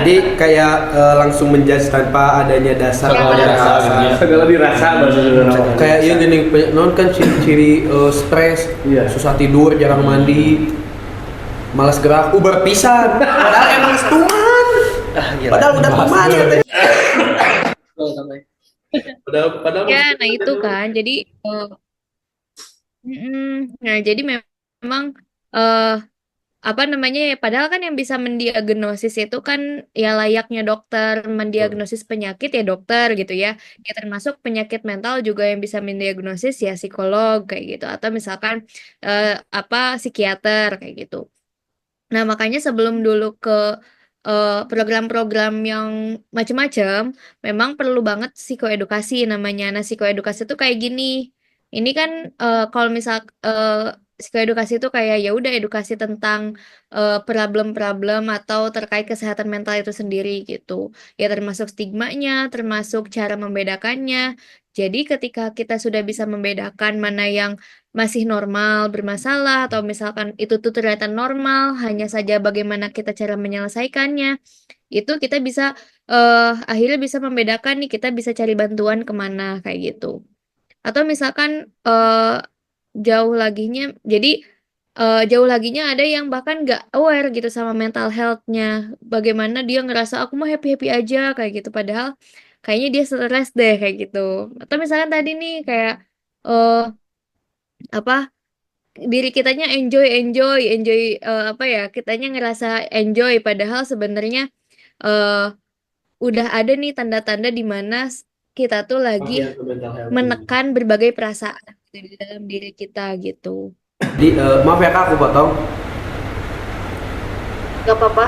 Jadi kayak langsung menjudge tanpa adanya dasar Ya. adanya alasan. Segala dirasa bahasa Sunda. Kayak iya gini, non kan ciri-ciri stres, Iya. susah tidur, jarang mandi, malas gerak, uber pisan. Padahal emang stuman. Padahal udah kuman ya teh. Padahal Ya, nah itu kan. Jadi nah jadi memang eh apa namanya ya, padahal kan yang bisa mendiagnosis itu kan ya layaknya dokter mendiagnosis penyakit ya dokter gitu ya. Ya termasuk penyakit mental juga yang bisa mendiagnosis ya psikolog kayak gitu atau misalkan apa psikiater kayak gitu. Nah, makanya sebelum dulu ke program-program yang macam-macam, memang perlu banget psikoedukasi namanya. Nah, psikoedukasi itu kayak gini. Ini kan kalau misal psikoedukasi itu kayak ya udah edukasi tentang problem-problem atau terkait kesehatan mental itu sendiri gitu. Ya termasuk stigmanya, termasuk cara membedakannya. Jadi ketika kita sudah bisa membedakan mana yang masih normal, bermasalah, atau misalkan itu tuh ternyata normal, hanya saja bagaimana kita cara menyelesaikannya, itu kita bisa akhirnya bisa membedakan nih, kita bisa cari bantuan kemana kayak gitu. Atau misalkan jauh laginya, jadi jauh laginya ada yang bahkan nggak aware gitu sama mental health-nya, bagaimana dia ngerasa aku mau happy-happy aja kayak gitu, padahal kayaknya dia stres deh kayak gitu. Atau misalkan tadi nih kayak eh apa diri kitanya enjoy enjoy enjoy apa ya kitanya ngerasa enjoy padahal sebenarnya eh udah ada nih tanda-tanda di mana kita tuh lagi bagian ke mental health. menekan berbagai perasaan gitu di dalam diri kita gitu. Jadi maaf ya Kak, aku potong. Gak apa-apa.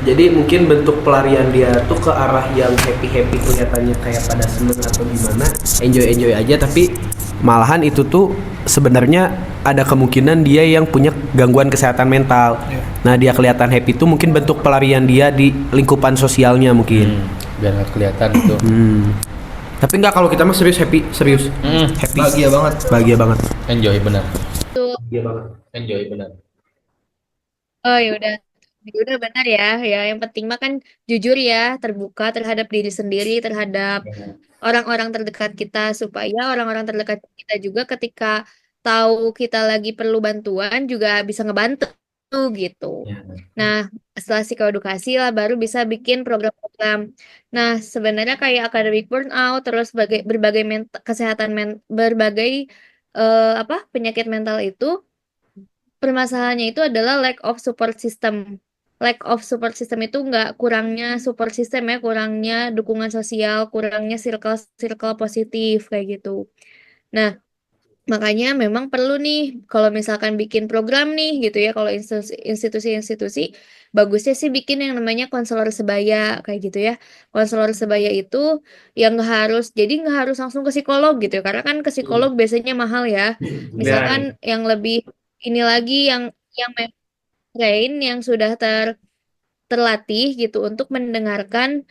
Jadi mungkin bentuk pelarian dia tuh ke arah yang happy-happy kelihatannya kayak pada seneng atau gimana, enjoy-enjoy aja, tapi malahan itu tuh sebenarnya ada kemungkinan dia yang punya gangguan kesehatan mental. Nah, dia kelihatan happy tuh mungkin bentuk pelarian dia di lingkupan sosialnya mungkin. Biar nggak kelihatan itu. Tapi enggak, kalau kita mah serius happy, serius. Happy. Bahagia banget. Bahagia banget. Enjoy benar. Tuh. Bahagia banget. Enjoy benar. Oh ya udah benar ya. Ya yang penting mah kan jujur ya, terbuka terhadap diri sendiri, terhadap orang-orang terdekat kita supaya orang-orang terdekat kita juga ketika tahu kita lagi perlu bantuan juga bisa ngebantu gitu. Nah, setelah psikoedukasi lah baru bisa bikin program-program. Nah, sebenarnya kayak academic burnout terus berbagai berbagai apa penyakit mental itu permasalahannya itu adalah lack of support system. Lack of support system itu nggak kurangnya support system ya, kurangnya dukungan sosial, kurangnya circle positif kayak gitu. Nah, makanya memang perlu nih kalau misalkan bikin program nih gitu ya, kalau institusi-institusi bagusnya sih bikin yang namanya konselor sebaya kayak gitu ya. Konselor sebaya itu yang nggak harus langsung ke psikolog gitu ya, karena kan ke psikolog biasanya mahal ya. Misalkan yang lebih ini lagi yang train yang sudah terlatih gitu untuk mendengarkan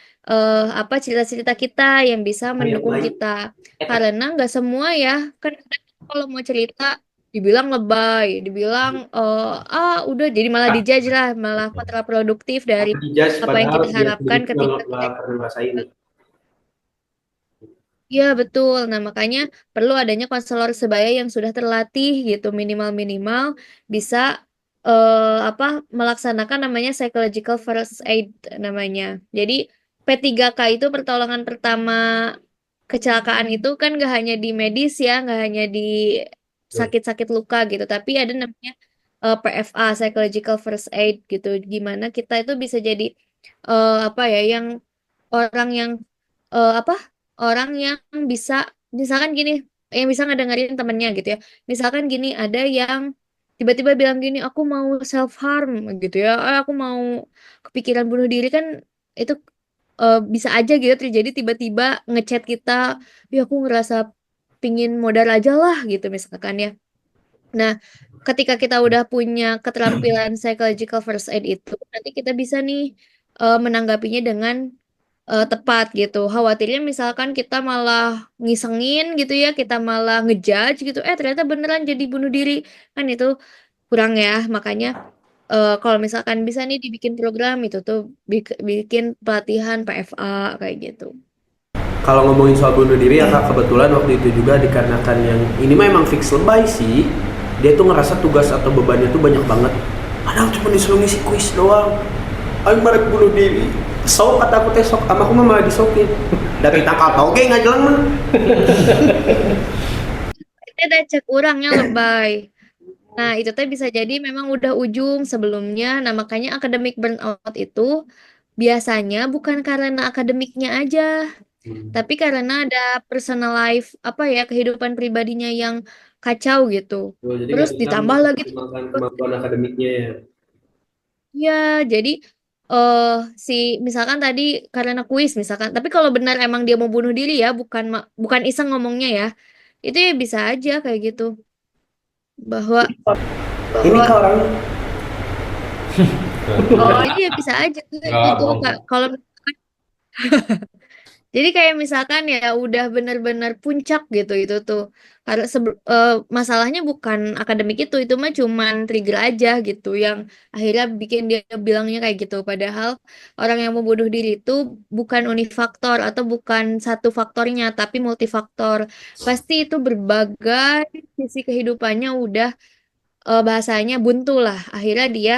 apa cerita-cerita kita yang bisa mendukung kita. Karena nggak semua ya kan kalau mau cerita dibilang lebay, dibilang udah jadi malah dijudge lah, malah kontraproduktif dari Dijudge apa yang padahal kita dia harapkan sendiri ketika nggak kita. pernah ngerasain. Iya betul. Nah makanya perlu adanya konselor sebaya yang sudah terlatih gitu minimal-minimal bisa apa melaksanakan namanya psychological first aid namanya. Jadi P3K itu pertolongan pertama kecelakaan itu kan gak hanya di medis ya, gak hanya di sakit-sakit luka gitu, tapi ada namanya PFA psychological first aid gitu. Gimana kita itu bisa jadi apa ya yang orang yang apa orang yang bisa misalkan gini yang bisa ngedengerin temennya gitu ya misalkan gini ada yang tiba-tiba bilang gini aku mau self harm gitu ya aku mau kepikiran bunuh diri kan itu bisa aja gitu terjadi tiba-tiba ngechat kita ya aku ngerasa pingin modal aja lah gitu misalkan ya. Nah, ketika kita udah punya keterampilan psychological first aid itu, nanti kita bisa nih menanggapinya dengan tepat gitu. Khawatirnya misalkan kita malah ngisengin gitu ya, kita malah ngejudge gitu, ternyata beneran jadi bunuh diri, kan itu kurang ya. Makanya kalau misalkan bisa nih dibikin program itu tuh bikin pelatihan PFA kayak gitu. Kalau ngomongin soal bunuh diri ya Kak, kebetulan waktu itu juga dikarenakan yang ini mah emang fix lebay sih. Dia tuh ngerasa tugas atau bebannya tuh banyak banget. Padahal cuma disuruh ngisi kuis doang. Ayo mereka bunuh diri. Sok kata aku teh sok, sama aku mah malah disokin. Dari tangkal toge nggak jalan mah. Itu ada cek urangnya lebay. Nah, itu teh bisa jadi memang udah ujung sebelumnya. Nah, makanya academic burnout itu biasanya bukan karena akademiknya aja, tapi karena ada personal life, apa ya, kehidupan pribadinya yang kacau gitu. Oh, jadi nggak Terus bisa ditambah lagi mengembangkan kemampuan akademiknya ya. ya, jadi eh si misalkan tadi karena kuis misalkan, tapi kalau benar emang dia mau bunuh diri ya, bukan iseng ngomongnya ya, itu ya bisa aja kayak gitu. Bahwa Ini Kak orangnya. oh iya bisa aja itu tuh Kak. Kalau jadi kayak misalkan ya udah benar-benar puncak gitu itu tuh. Karena masalahnya bukan akademik itu mah cuman trigger aja gitu yang akhirnya bikin dia bilangnya kayak gitu. Padahal orang yang mau bunuh diri itu bukan unifaktor atau bukan satu faktornya tapi multifaktor. Pasti itu berbagai sisi kehidupannya udah bahasanya buntu lah. Akhirnya dia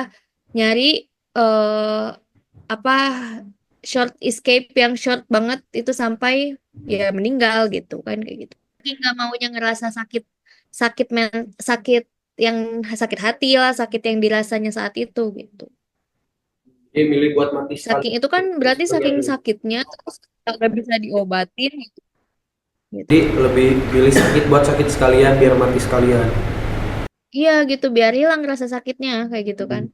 nyari eh apa short escape yang short banget itu sampai ya meninggal gitu kan kayak gitu. Tapi nggak maunya ngerasa sakit sakit sakit yang sakit hati lah, sakit yang dirasanya saat itu gitu. Dia milih buat mati sekali. Saking itu kan berarti saking Sekalian. sakitnya terus nggak bisa diobatin gitu. Jadi lebih pilih sakit buat sakit sekalian biar mati sekalian. Iya gitu biar hilang rasa sakitnya kayak gitu kan.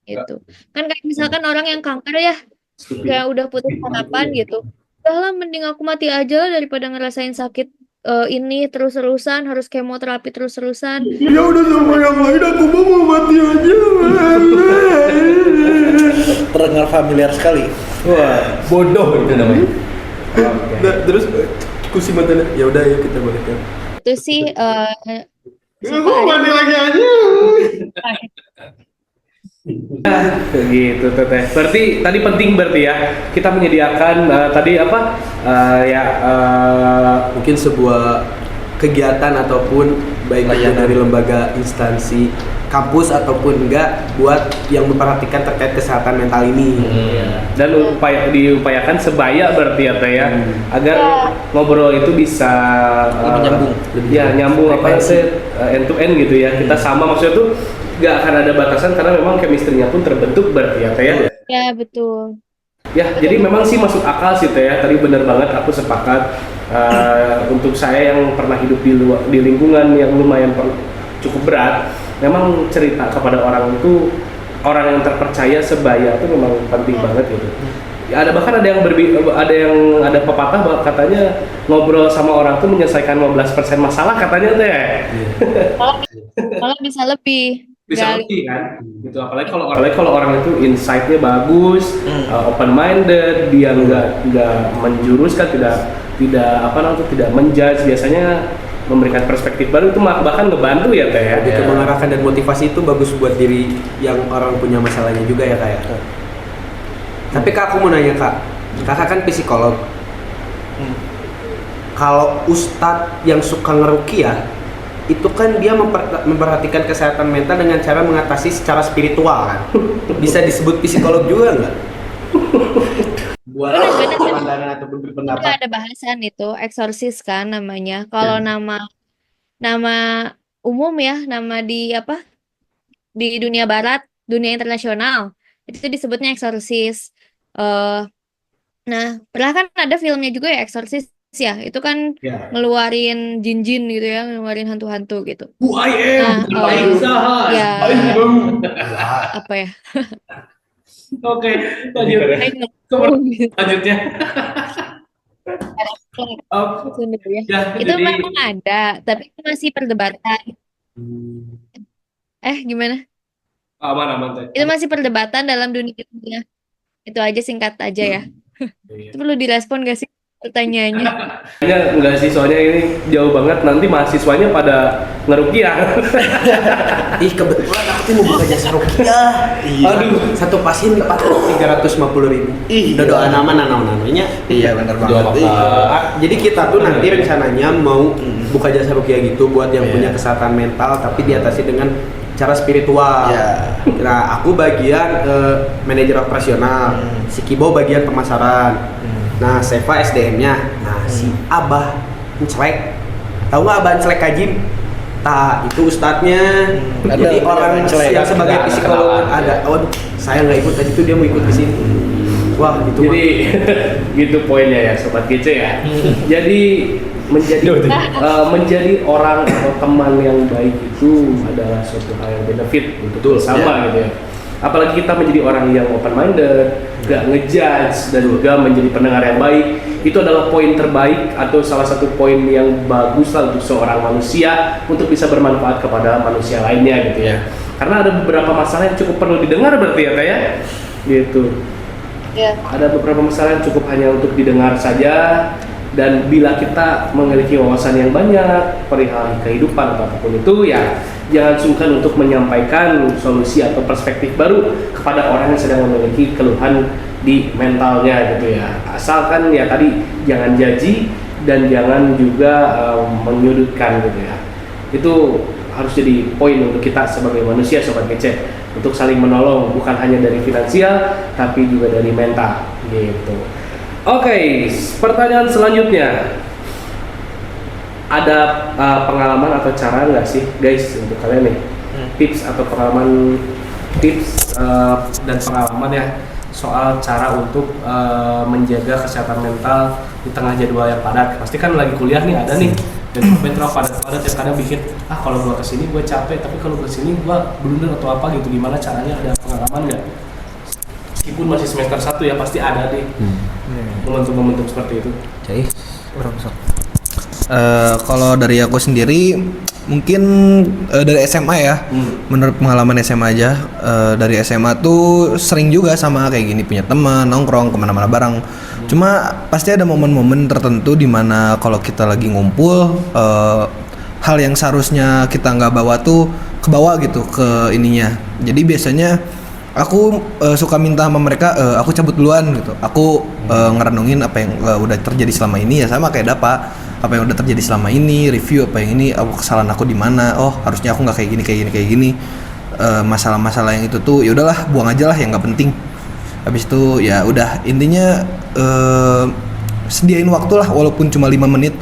Gitu. Kan kayak misalkan orang yang kanker ya kayak udah putus harapan gitu. Udahlah mending aku mati aja lah daripada ngerasain sakit ini terus-terusan harus kemoterapi terus-terusan. Ya udah sama yang lain aku mau mati aja. Terdengar familiar sekali. Wah, bodoh itu namanya. Nah, terus kusi matanya. Ya udah ya kita balikan. Itu sih Aku mati lagi aja. Gitu teteh. Berarti tadi penting berarti ya kita menyediakan tadi apa Mungkin sebuah kegiatan ataupun baik itu dari lembaga instansi kampus ataupun enggak buat yang memperhatikan terkait kesehatan mental ini. dan diupayakan sebaya berarti ya teh ya agar ngobrol itu bisa Lebih nyambung. ya nyambung apa sih end to end gitu ya kita sama maksudnya tuh nggak akan ada batasan karena memang chemistry-nya pun terbentuk berarti ya teh ya. ya betul. Ya, jadi memang sih masuk akal sih teh ya. Tadi benar banget aku sepakat untuk saya yang pernah hidup di lingkungan yang lumayan cukup berat, memang cerita kepada orang itu orang yang terpercaya sebaya itu memang penting banget gitu. Ya, ada ada pepatah bahwa katanya ngobrol sama orang tuh menyelesaikan 15% masalah katanya teh. Malah bisa lebih. Bisa Gali. lebih kan gitu apalagi kalau orang itu insight-nya bagus open minded dia nggak menjuruskan tidak apa namanya tidak menjudge biasanya memberikan perspektif baru itu bahkan ngebantu ya teh ya. Lebih ke mengarahkan dan motivasi itu bagus buat diri yang orang punya masalahnya juga ya kayak. Tapi Kak aku mau nanya Kak, Kakak kan psikolog. Kalau ustadz yang suka ngeruqyah itu kan dia memperhatikan kesehatan mental dengan cara mengatasi secara spiritual kan. Bisa disebut psikolog juga nggak? Buat pandangan ataupun Itu berpendapat. ada bahasan itu eksorsis kan namanya. Kalau nama umum ya, nama di apa? Di dunia barat, dunia internasional, itu disebutnya eksorsis. eh nah, pernah kan ada filmnya juga ya eksorsis ya. Itu kan Ya. ngeluarin jin-jin gitu ya, ngeluarin hantu-hantu gitu. Who I am, Nah, ya apa ya? Oke, lanjut. Selanjutnya. Oh, Sebenarnya. ya, Itu jadi memang ada, tapi itu masih perdebatan. Gimana? aman teh. Itu masih perdebatan dalam dunia ilmiah. Itu aja, singkat aja ya. Itu perlu direspon gak sih pertanyaannya? Kayaknya enggak sih, soalnya ini jauh banget, nanti mahasiswanya pada ngerukiah. Ih kebetulan aku tuh mau buka jasa rukiah. Aduh, satu pasien dapat 350.000. Udah doa nama namanya. Iya benar banget. Doa apa? Jadi kita tuh nanti rencananya mau buka jasa rukiah gitu buat yang punya kesehatan mental tapi diatasi dengan cara spiritual. Iya. Nah, aku bagian manajer operasional, si Kibo bagian pemasaran. Nah, Seva SDM-nya. Nah, si Abah Encelek. Tahu nggak Abah Encelek Kajim? Tah, itu ustadznya. Jadi Ada orang Encelek. yang sebagai Ada psikolog kenalan. ada. Oh, saya nggak ikut tadi tuh dia mau ikut ke sini. Wah, gitu. Jadi gitu poinnya ya sobat GC ya. Jadi menjadi orang atau teman yang baik itu adalah suatu hal yang benefit untuk bersama gitu ya. Apalagi kita menjadi orang yang open minded, gak ngejudge dan juga menjadi pendengar yang baik, itu adalah poin terbaik atau salah satu poin yang bagus lah untuk seorang manusia untuk bisa bermanfaat kepada manusia lainnya gitu ya. Karena ada beberapa masalah yang cukup perlu didengar berarti ya Teh ya. Gitu. Ya. Ada beberapa masalah yang cukup hanya untuk didengar saja, dan bila kita memiliki wawasan yang banyak perihal kehidupan atau apapun itu ya jangan sungkan untuk menyampaikan solusi atau perspektif baru kepada orang yang sedang memiliki keluhan di mentalnya gitu ya. Asalkan ya tadi jangan jaji dan jangan juga menyudutkan gitu ya. Itu harus jadi poin untuk kita sebagai manusia sobat kece, untuk saling menolong bukan hanya dari finansial tapi juga dari mental gitu. Oke, pertanyaan selanjutnya, ada pengalaman atau cara nggak sih guys untuk kalian nih, tips atau pengalaman, dan pengalaman ya soal cara untuk menjaga kesehatan mental di tengah jadwal yang padat. Pasti kan lagi kuliah nih ada nih, dan bentrok padat-padat yang kadang bikin kalau gua kesini gua capek, tapi kalau kesini gua blunder atau apa gitu. Gimana caranya, ada pengalaman nggak? Meskipun masih semester 1 ya pasti ada deh momentum-momentum seperti itu. Kalau dari aku sendiri mungkin dari SMA ya, menurut pengalaman SMA aja, dari SMA tuh sering juga sama kayak gini, punya teman, nongkrong kemana-mana bareng. Cuma pasti ada momen-momen tertentu di mana kalau kita lagi ngumpul, hal yang seharusnya kita nggak bawa tuh kebawa gitu ke ininya. Jadi biasanya aku suka minta sama mereka, aku cabut duluan gitu. Aku ngerenungin apa yang udah terjadi selama ini, ya sama kayak Dapa, apa yang udah terjadi selama ini, review apa yang ini, kesalahan aku di mana, oh harusnya aku nggak kayak gini. Masalah-masalah yang itu tuh ya udahlah, buang aja lah yang nggak penting. Habis itu ya udah, intinya sediain waktu lah walaupun cuma 5 menit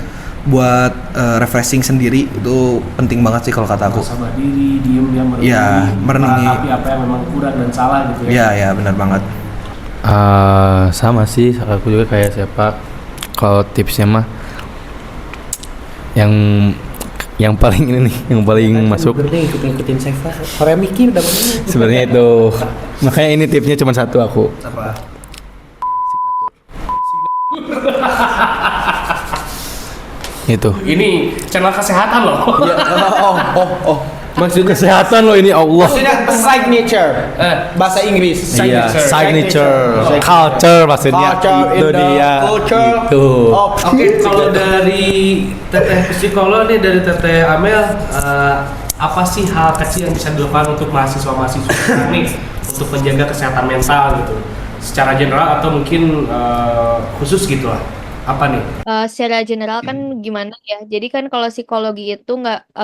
buat refreshing sendiri, itu penting banget sih kalau kata aku. Sabar diri, diem merenungi, Ya, merenungi. meratapi apa yang memang kurang dan salah gitu ya. Ya benar banget. Sama sih, aku juga kayak siapa. Kalau tipsnya mah yang paling ini nih, yang paling masuk Ikutin Seva. Korea mikir udah bener. sebenarnya itu. Makanya ini tipsnya cuma satu aku. Apa? Itu. Ini channel kesehatan loh. Maksud kesehatan loh ini, Allah. Maksudnya signature. Bahasa Inggris. Iya, signature, culture maksudnya. Culture Itu in the dia. culture. Itu. Oh, Oke, kalau dari Teteh psikolog nih, dari Teteh Amel, apa sih hal kecil yang bisa dilakukan untuk mahasiswa-mahasiswa nih untuk menjaga kesehatan mental gitu, secara general atau mungkin khusus gitu lah? Apa nih? Secara general kan gimana ya? Jadi kan kalau psikologi itu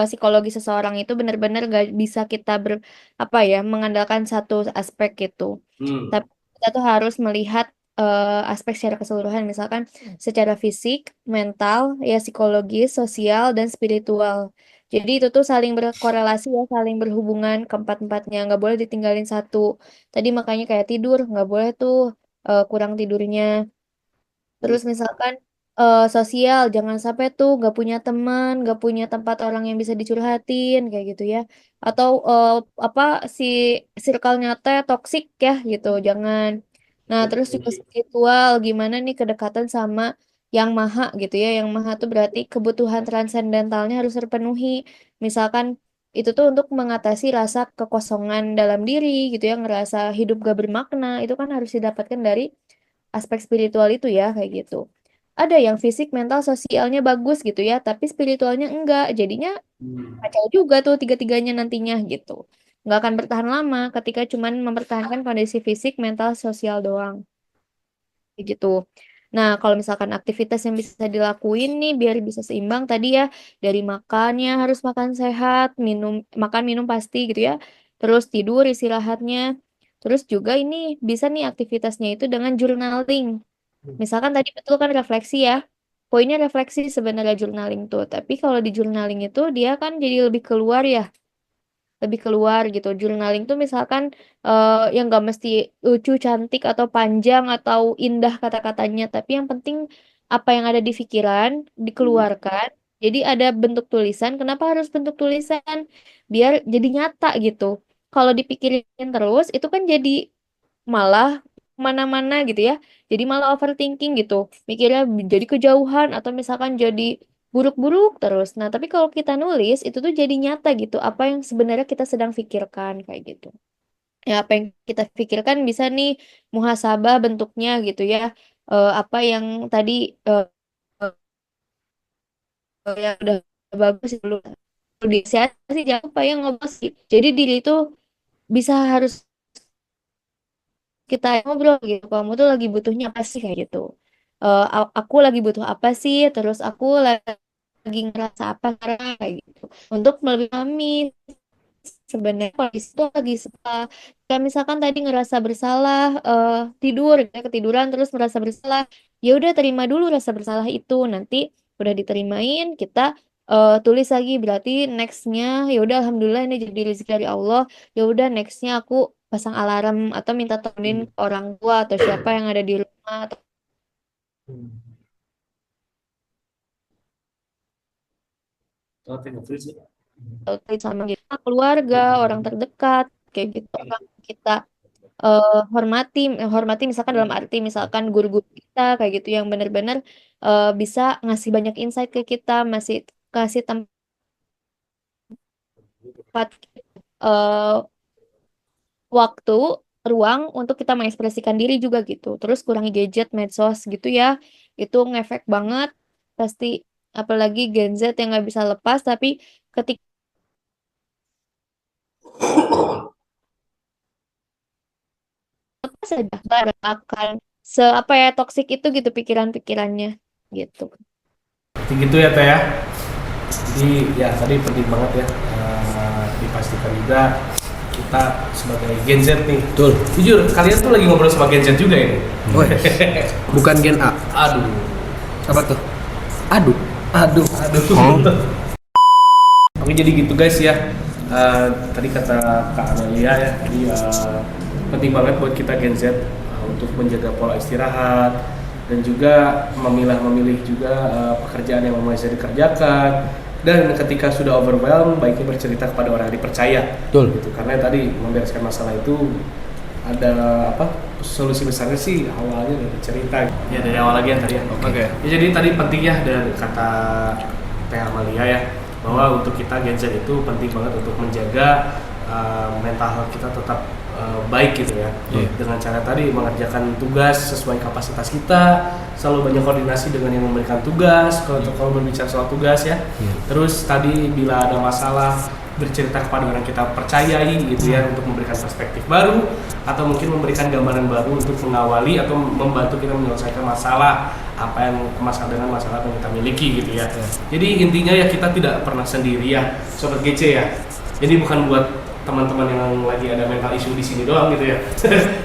psikologi seseorang itu benar-benar nggak bisa kita mengandalkan satu aspek gitu. Tapi kita tuh harus melihat aspek secara keseluruhan, misalkan secara fisik, mental, ya psikologis, sosial, dan spiritual. Jadi itu tuh saling berkorelasi ya, saling berhubungan keempat-empatnya. Nggak boleh ditinggalin satu. Tadi makanya kayak tidur, nggak boleh tuh kurang tidurnya. Terus misalkan sosial, jangan sampai tuh gak punya teman, gak punya tempat orang yang bisa dicurhatin kayak gitu ya. Atau si circle-nya teh toksik ya gitu, jangan. Nah, terus juga spiritual, gimana nih kedekatan sama yang maha gitu ya. Yang maha tuh berarti kebutuhan transendentalnya harus terpenuhi. Misalkan itu tuh untuk mengatasi rasa kekosongan dalam diri gitu ya, ngerasa hidup gak bermakna, itu kan harus didapatkan dari aspek spiritual itu ya, kayak gitu. Ada yang fisik, mental, sosialnya bagus gitu ya, tapi spiritualnya enggak. Jadinya kacau juga tuh tiga-tiganya nantinya gitu. Nggak akan bertahan lama ketika cuman mempertahankan kondisi fisik, mental, sosial doang. Kayak gitu. Nah, kalau misalkan aktivitas yang bisa dilakuin nih biar bisa seimbang tadi ya, dari makannya harus makan sehat, makan minum pasti gitu ya. Terus tidur istirahatnya. Terus juga ini bisa nih aktivitasnya itu dengan journaling. Misalkan tadi betul kan refleksi ya. Poinnya refleksi sebenarnya journaling tuh. Tapi kalau di journaling itu dia kan jadi lebih keluar ya, lebih keluar gitu. Journaling tuh misalkan yang gak mesti lucu, cantik atau panjang atau indah kata-katanya, tapi yang penting apa yang ada di pikiran dikeluarkan. Jadi ada bentuk tulisan. Kenapa harus bentuk tulisan? Biar jadi nyata gitu. Kalau dipikirin terus itu kan jadi malah mana-mana gitu ya. Jadi malah overthinking gitu. Mikirnya jadi kejauhan atau misalkan jadi buruk-buruk terus. Nah, tapi kalau kita nulis itu tuh jadi nyata gitu. Apa yang sebenarnya kita sedang pikirkan kayak gitu. Ya, apa yang kita pikirkan bisa nih muhasabah bentuknya gitu ya. Apa yang tadi eh, yang udah bagus dulu sih jangan lupa yang ngobrol sih. Jadi diri itu bisa harus kita ngobrol gitu kamu tuh lagi butuhnya apa sih kayak gitu. Aku lagi butuh apa sih terus aku lagi ngerasa apa sekarang kayak gitu untuk lebih pahami sebenarnya kondisi itu lagi kayak misalkan tadi ngerasa bersalah tidur ya, ketiduran terus merasa bersalah, ya udah terima dulu rasa bersalah itu, nanti udah diterimain kita tulis lagi berarti nextnya ya udah alhamdulillah ini jadi rezeki dari Allah, ya udah nextnya aku pasang alarm atau minta temenin ke orang tua atau siapa yang ada di rumah atau sama kita keluarga orang terdekat kayak gitu orang yang kita hormati misalkan dalam arti misalkan guru-guru kita kayak gitu yang benar-benar bisa ngasih banyak insight ke kita, masih kasih tempat eh, waktu ruang untuk kita mengekspresikan diri juga gitu. Terus kurangi gadget, medsos gitu ya. Itu ngefek banget pasti, apalagi Gen Z yang nggak bisa lepas tapi ketika saja nggak akan apa ya toksik itu gitu pikiran-pikirannya gitu. Gitu ya Teh ya. Jadi ya tadi penting banget ya dipastikan juga kita sebagai Gen Z nih. Betul. Jujur kalian tuh lagi ngobrol sama Gen Z juga ini. Bukan Gen A. Aduh. Apa tuh? Aduh. Aduh. Oke jadi gitu guys ya. Tadi kata Kak Amelia ya, jadi penting banget buat kita Gen Z untuk menjaga pola istirahat dan juga memilih juga pekerjaan yang bisa dikerjakan, dan ketika sudah overwhelmed baiknya bercerita kepada orang yang dipercaya. Betul. Gitu. Karena tadi membereskan masalah itu ada solusi besarnya sih awalnya dari cerita. Ya dari awal lagi ya tadi ya. Oke. Ya, jadi tadi penting ya dari kata Teh Amalia ya, bahwa untuk kita Gen Z itu penting banget untuk menjaga mental health kita tetap baik gitu ya. Dengan cara tadi mengerjakan tugas sesuai kapasitas kita, selalu banyak koordinasi dengan yang memberikan tugas kalau berbicara soal tugas ya. Terus tadi bila ada masalah bercerita kepada orang kita percayai gitu ya, untuk memberikan perspektif baru atau mungkin memberikan gambaran baru untuk mengawali atau membantu kita menyelesaikan masalah dengan masalah yang kita miliki gitu ya. Jadi intinya ya kita tidak pernah sendiri ya Sobat GC ya. Jadi bukan buat teman-teman yang lagi ada mental issue di sini doang gitu ya.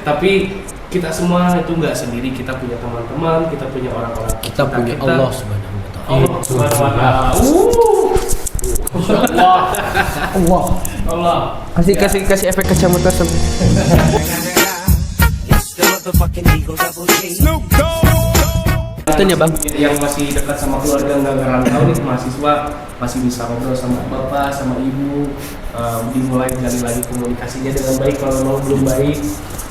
Tapi kita semua itu nggak sendiri, kita punya teman-teman, kita punya orang-orang Kita punya Allah Subhanahu wa taala. Allah Subhanahu wa taala. Allah. Kasih efek kacamata sama. Tanya Bang, Yang masih dekat sama keluarga nggak ngerantau nih, mahasiswa masih bisa ngobrol sama bapak, sama ibu, dimulai gali lagi komunikasinya dengan baik kalau belum baik,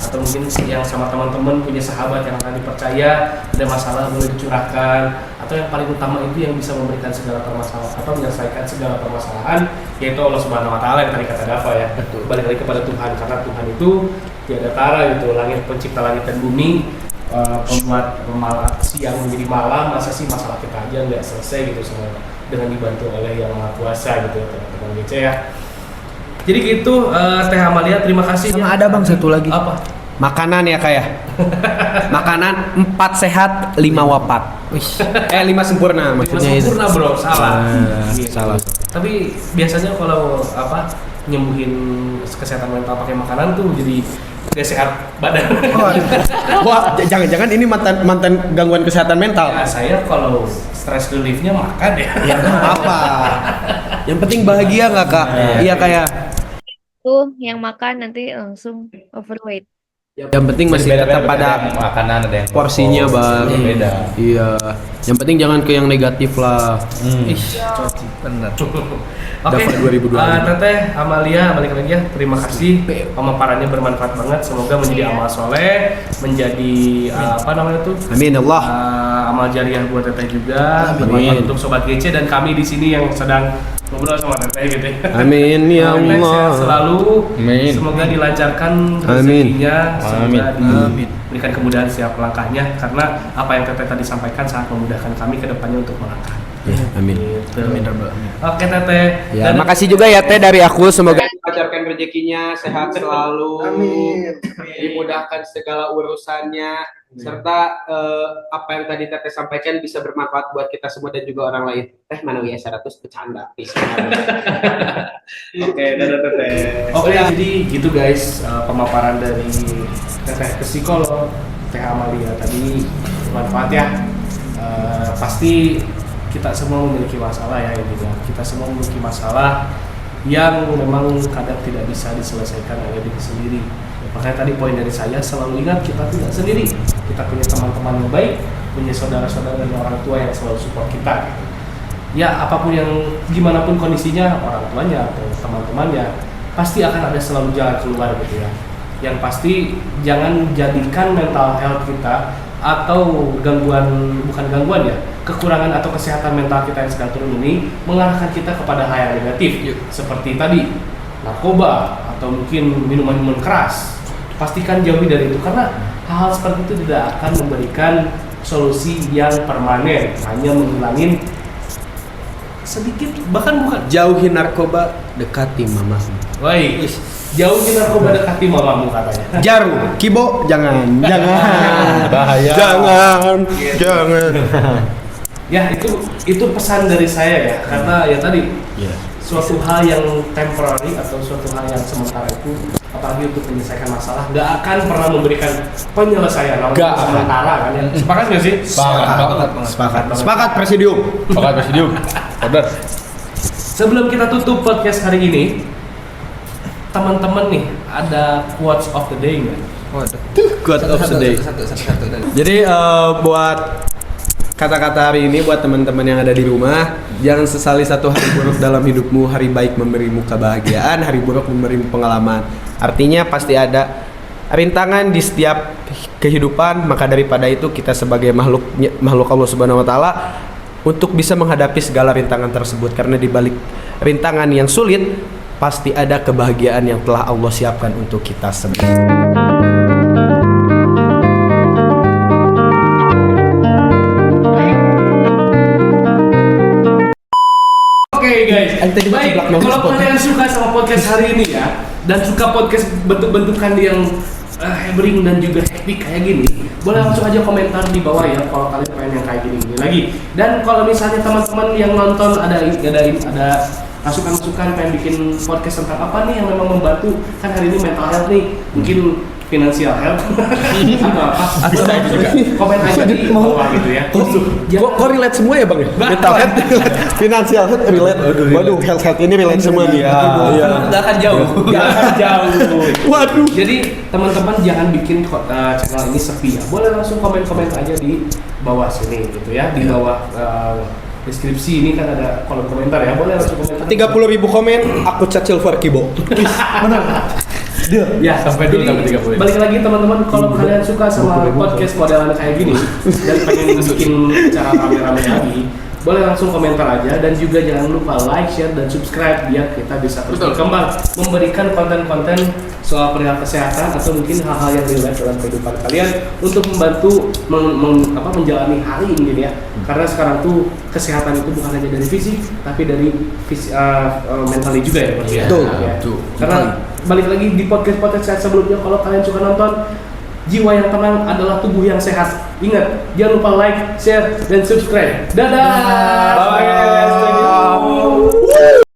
atau mungkin yang sama teman-teman punya sahabat yang akan dipercaya, ada masalah boleh dicurahkan, atau yang paling utama itu yang bisa memberikan segala permasalahan atau menyelesaikan segala permasalahan, yaitu Allah Subhanahu Wa Taala yang tadi kata Dafa ya. Balik lagi kepada Tuhan, karena Tuhan itu tiada tara gitu, langit pencipta langit dan bumi, pembuat siang menjadi malam. Masa sih masalah kita aja nggak selesai gitu semua dengan dibantu oleh Yang Maha Kuasa gitu ya teman-teman GC ya. Jadi gitu, Teh Amalia, terima kasih. Sama ada Bang satu lagi. Apa? Makanan ya kayak. Makanan 4 sehat 5 wafat. 5 sempurna maksudnya itu. Sempurna bro, salah. Gitu. Salah. Tapi biasanya kalau nyembuhin kesehatan mental pakai makanan tuh jadi gak sehat badan. Wah, jangan-jangan ini mantan gangguan kesehatan mental. Ya, saya kalau stress reliefnya makan ya. Ya nggak apa. Yang penting bahagia nggak Kak? Iya kayak. Tuh yang makan nanti langsung overweight. Yang penting masih tetap pada makanan, ada yang porsinya Bang. beda. Iya. Yang penting jangan ke yang negatif lah. Bener. Oke, Dafa 2020. Teteh Amalia, balik lagi ya. Terima kasih. Pemaparannya bermanfaat banget. Semoga menjadi amal soleh, menjadi apa namanya tuh? Amin Allah. Amal jariah buat Teteh juga. Bermanfaat untuk sobat GC dan kami di sini yang sedang ngobrol sama Teteh gitu ya. Amin ya Teteh sehat Allah. selalu. Amin. Semoga dilancarkan Amin. rezekinya, semoga Amin. diberikan kemudahan setiap langkahnya, karena apa yang Teteh tadi sampaikan sangat memudahkan kami ke depannya untuk melangkah. Ya, amin. Gitu. Oke Teteh. Ya, Dan- makasih juga ya Teh dari aku. Semoga dilancarkan rezekinya, sehat selalu. Amin. Dimudahkan segala urusannya, serta apa yang tadi Teteh sampaikan bisa bermanfaat buat kita semua dan juga orang lain. Teh mana WS 100 bercanda. Oke, dadah Teteh. Oke, jadi gitu guys, pemaparan dari Teteh psikolog Teh Amalia tadi bermanfaat ya. Pasti kita semua memiliki masalah ya intinya. Kita semua memiliki masalah yang memang kadang tidak bisa diselesaikan oleh diri sendiri. Makanya tadi poin dari saya, selalu ingat kita tidak sendiri. Kita punya teman-teman yang baik, punya saudara-saudara dan orang tua yang selalu support kita. Ya apapun yang gimana pun kondisinya, orang tuanya atau teman-temannya pasti akan ada selalu jalan keluar gitu ya. Yang pasti jangan jadikan mental health kita atau bukan gangguan ya, kekurangan atau kesehatan mental kita yang sedang turun ini mengarahkan kita kepada hal yang negatif seperti tadi narkoba atau mungkin minuman-minuman keras. Pastikan jauhi dari itu, karena hal-hal seperti itu tidak akan memberikan solusi yang permanen, hanya menghilangin sedikit, bahkan bukan Jauhi narkoba, dekati mamamu. Woi, jauhi narkoba, dekati mamamu katanya. Jaru, Kibo, jangan. Bahaya. Jangan. Ya itu pesan dari saya ya, karena ya tadi suatu hal yang temporary atau suatu hal yang sementara itu, apalagi untuk menyelesaikan masalah, nggak akan pernah memberikan penyelesaian. Nggak akan. Sementara kan ya. Sepakat nggak sih? Sepakat presidium. Pakai presidium. Order. Sebelum kita tutup podcast hari ini, teman-teman nih ada quotes of the day nggak? God of the day. Satu. Jadi buat kata-kata hari ini buat teman-teman yang ada di rumah, jangan sesali satu hari buruk dalam hidupmu. Hari baik memberimu kebahagiaan, hari buruk memberimu pengalaman. Artinya pasti ada rintangan di setiap kehidupan, maka daripada itu kita sebagai makhluk Allah Subhanahu wa taala untuk bisa menghadapi segala rintangan tersebut, karena di balik rintangan yang sulit pasti ada kebahagiaan yang telah Allah siapkan untuk kita semua. Oke guys, Tadi baik, kejeblak nomor kalau spot. kalian suka sama podcast hari ini ya, dan suka podcast bentuk-bentukan yang hebring dan juga hektik kayak gini, boleh langsung aja komentar di bawah ya kalau kalian pengen yang kayak gini lagi. Dan kalau misalnya teman-teman yang nonton ada masukan-masukan pengen bikin podcast tentang apa nih yang memang membantu, kan hari ini mental health nih, mungkin financial health atau apa, komen aja di bawah gitu ya. Kok relate semua ya Bang? Mental health, financial health relate. Waduh, health ini relate semua nih. Nggak akan jauh. Waduh. Jadi teman-teman jangan bikin channel ini sepi ya. Boleh langsung komen-komen aja di bawah sini gitu ya. Di bawah deskripsi ini kan ada kolom komentar ya. Boleh langsung komentar. 30.000 komen, aku cat silver Kibo. Ya, Sampai dulu, jadi, sampai 30. balik lagi teman-teman, kalau kalian suka sama podcast modelan kayak gini dan pengen bikin cara rame-rame lagi, boleh langsung komentar aja dan juga jangan lupa like, share dan subscribe biar kita bisa terus berkembang memberikan konten-konten soal perihal kesehatan atau mungkin hal-hal yang relate dalam kehidupan kalian untuk membantu menjalani hari ini ya. Karena sekarang tuh kesehatan itu bukan hanya dari fisik tapi dari mentally juga ya. Mas? Betul, Ya. betul. Karena balik lagi di podcast saya sebelumnya, kalau kalian suka nonton, jiwa yang tenang adalah tubuh yang sehat. Ingat, jangan lupa like, share, dan subscribe. Dadah. Bye guys. Thank you.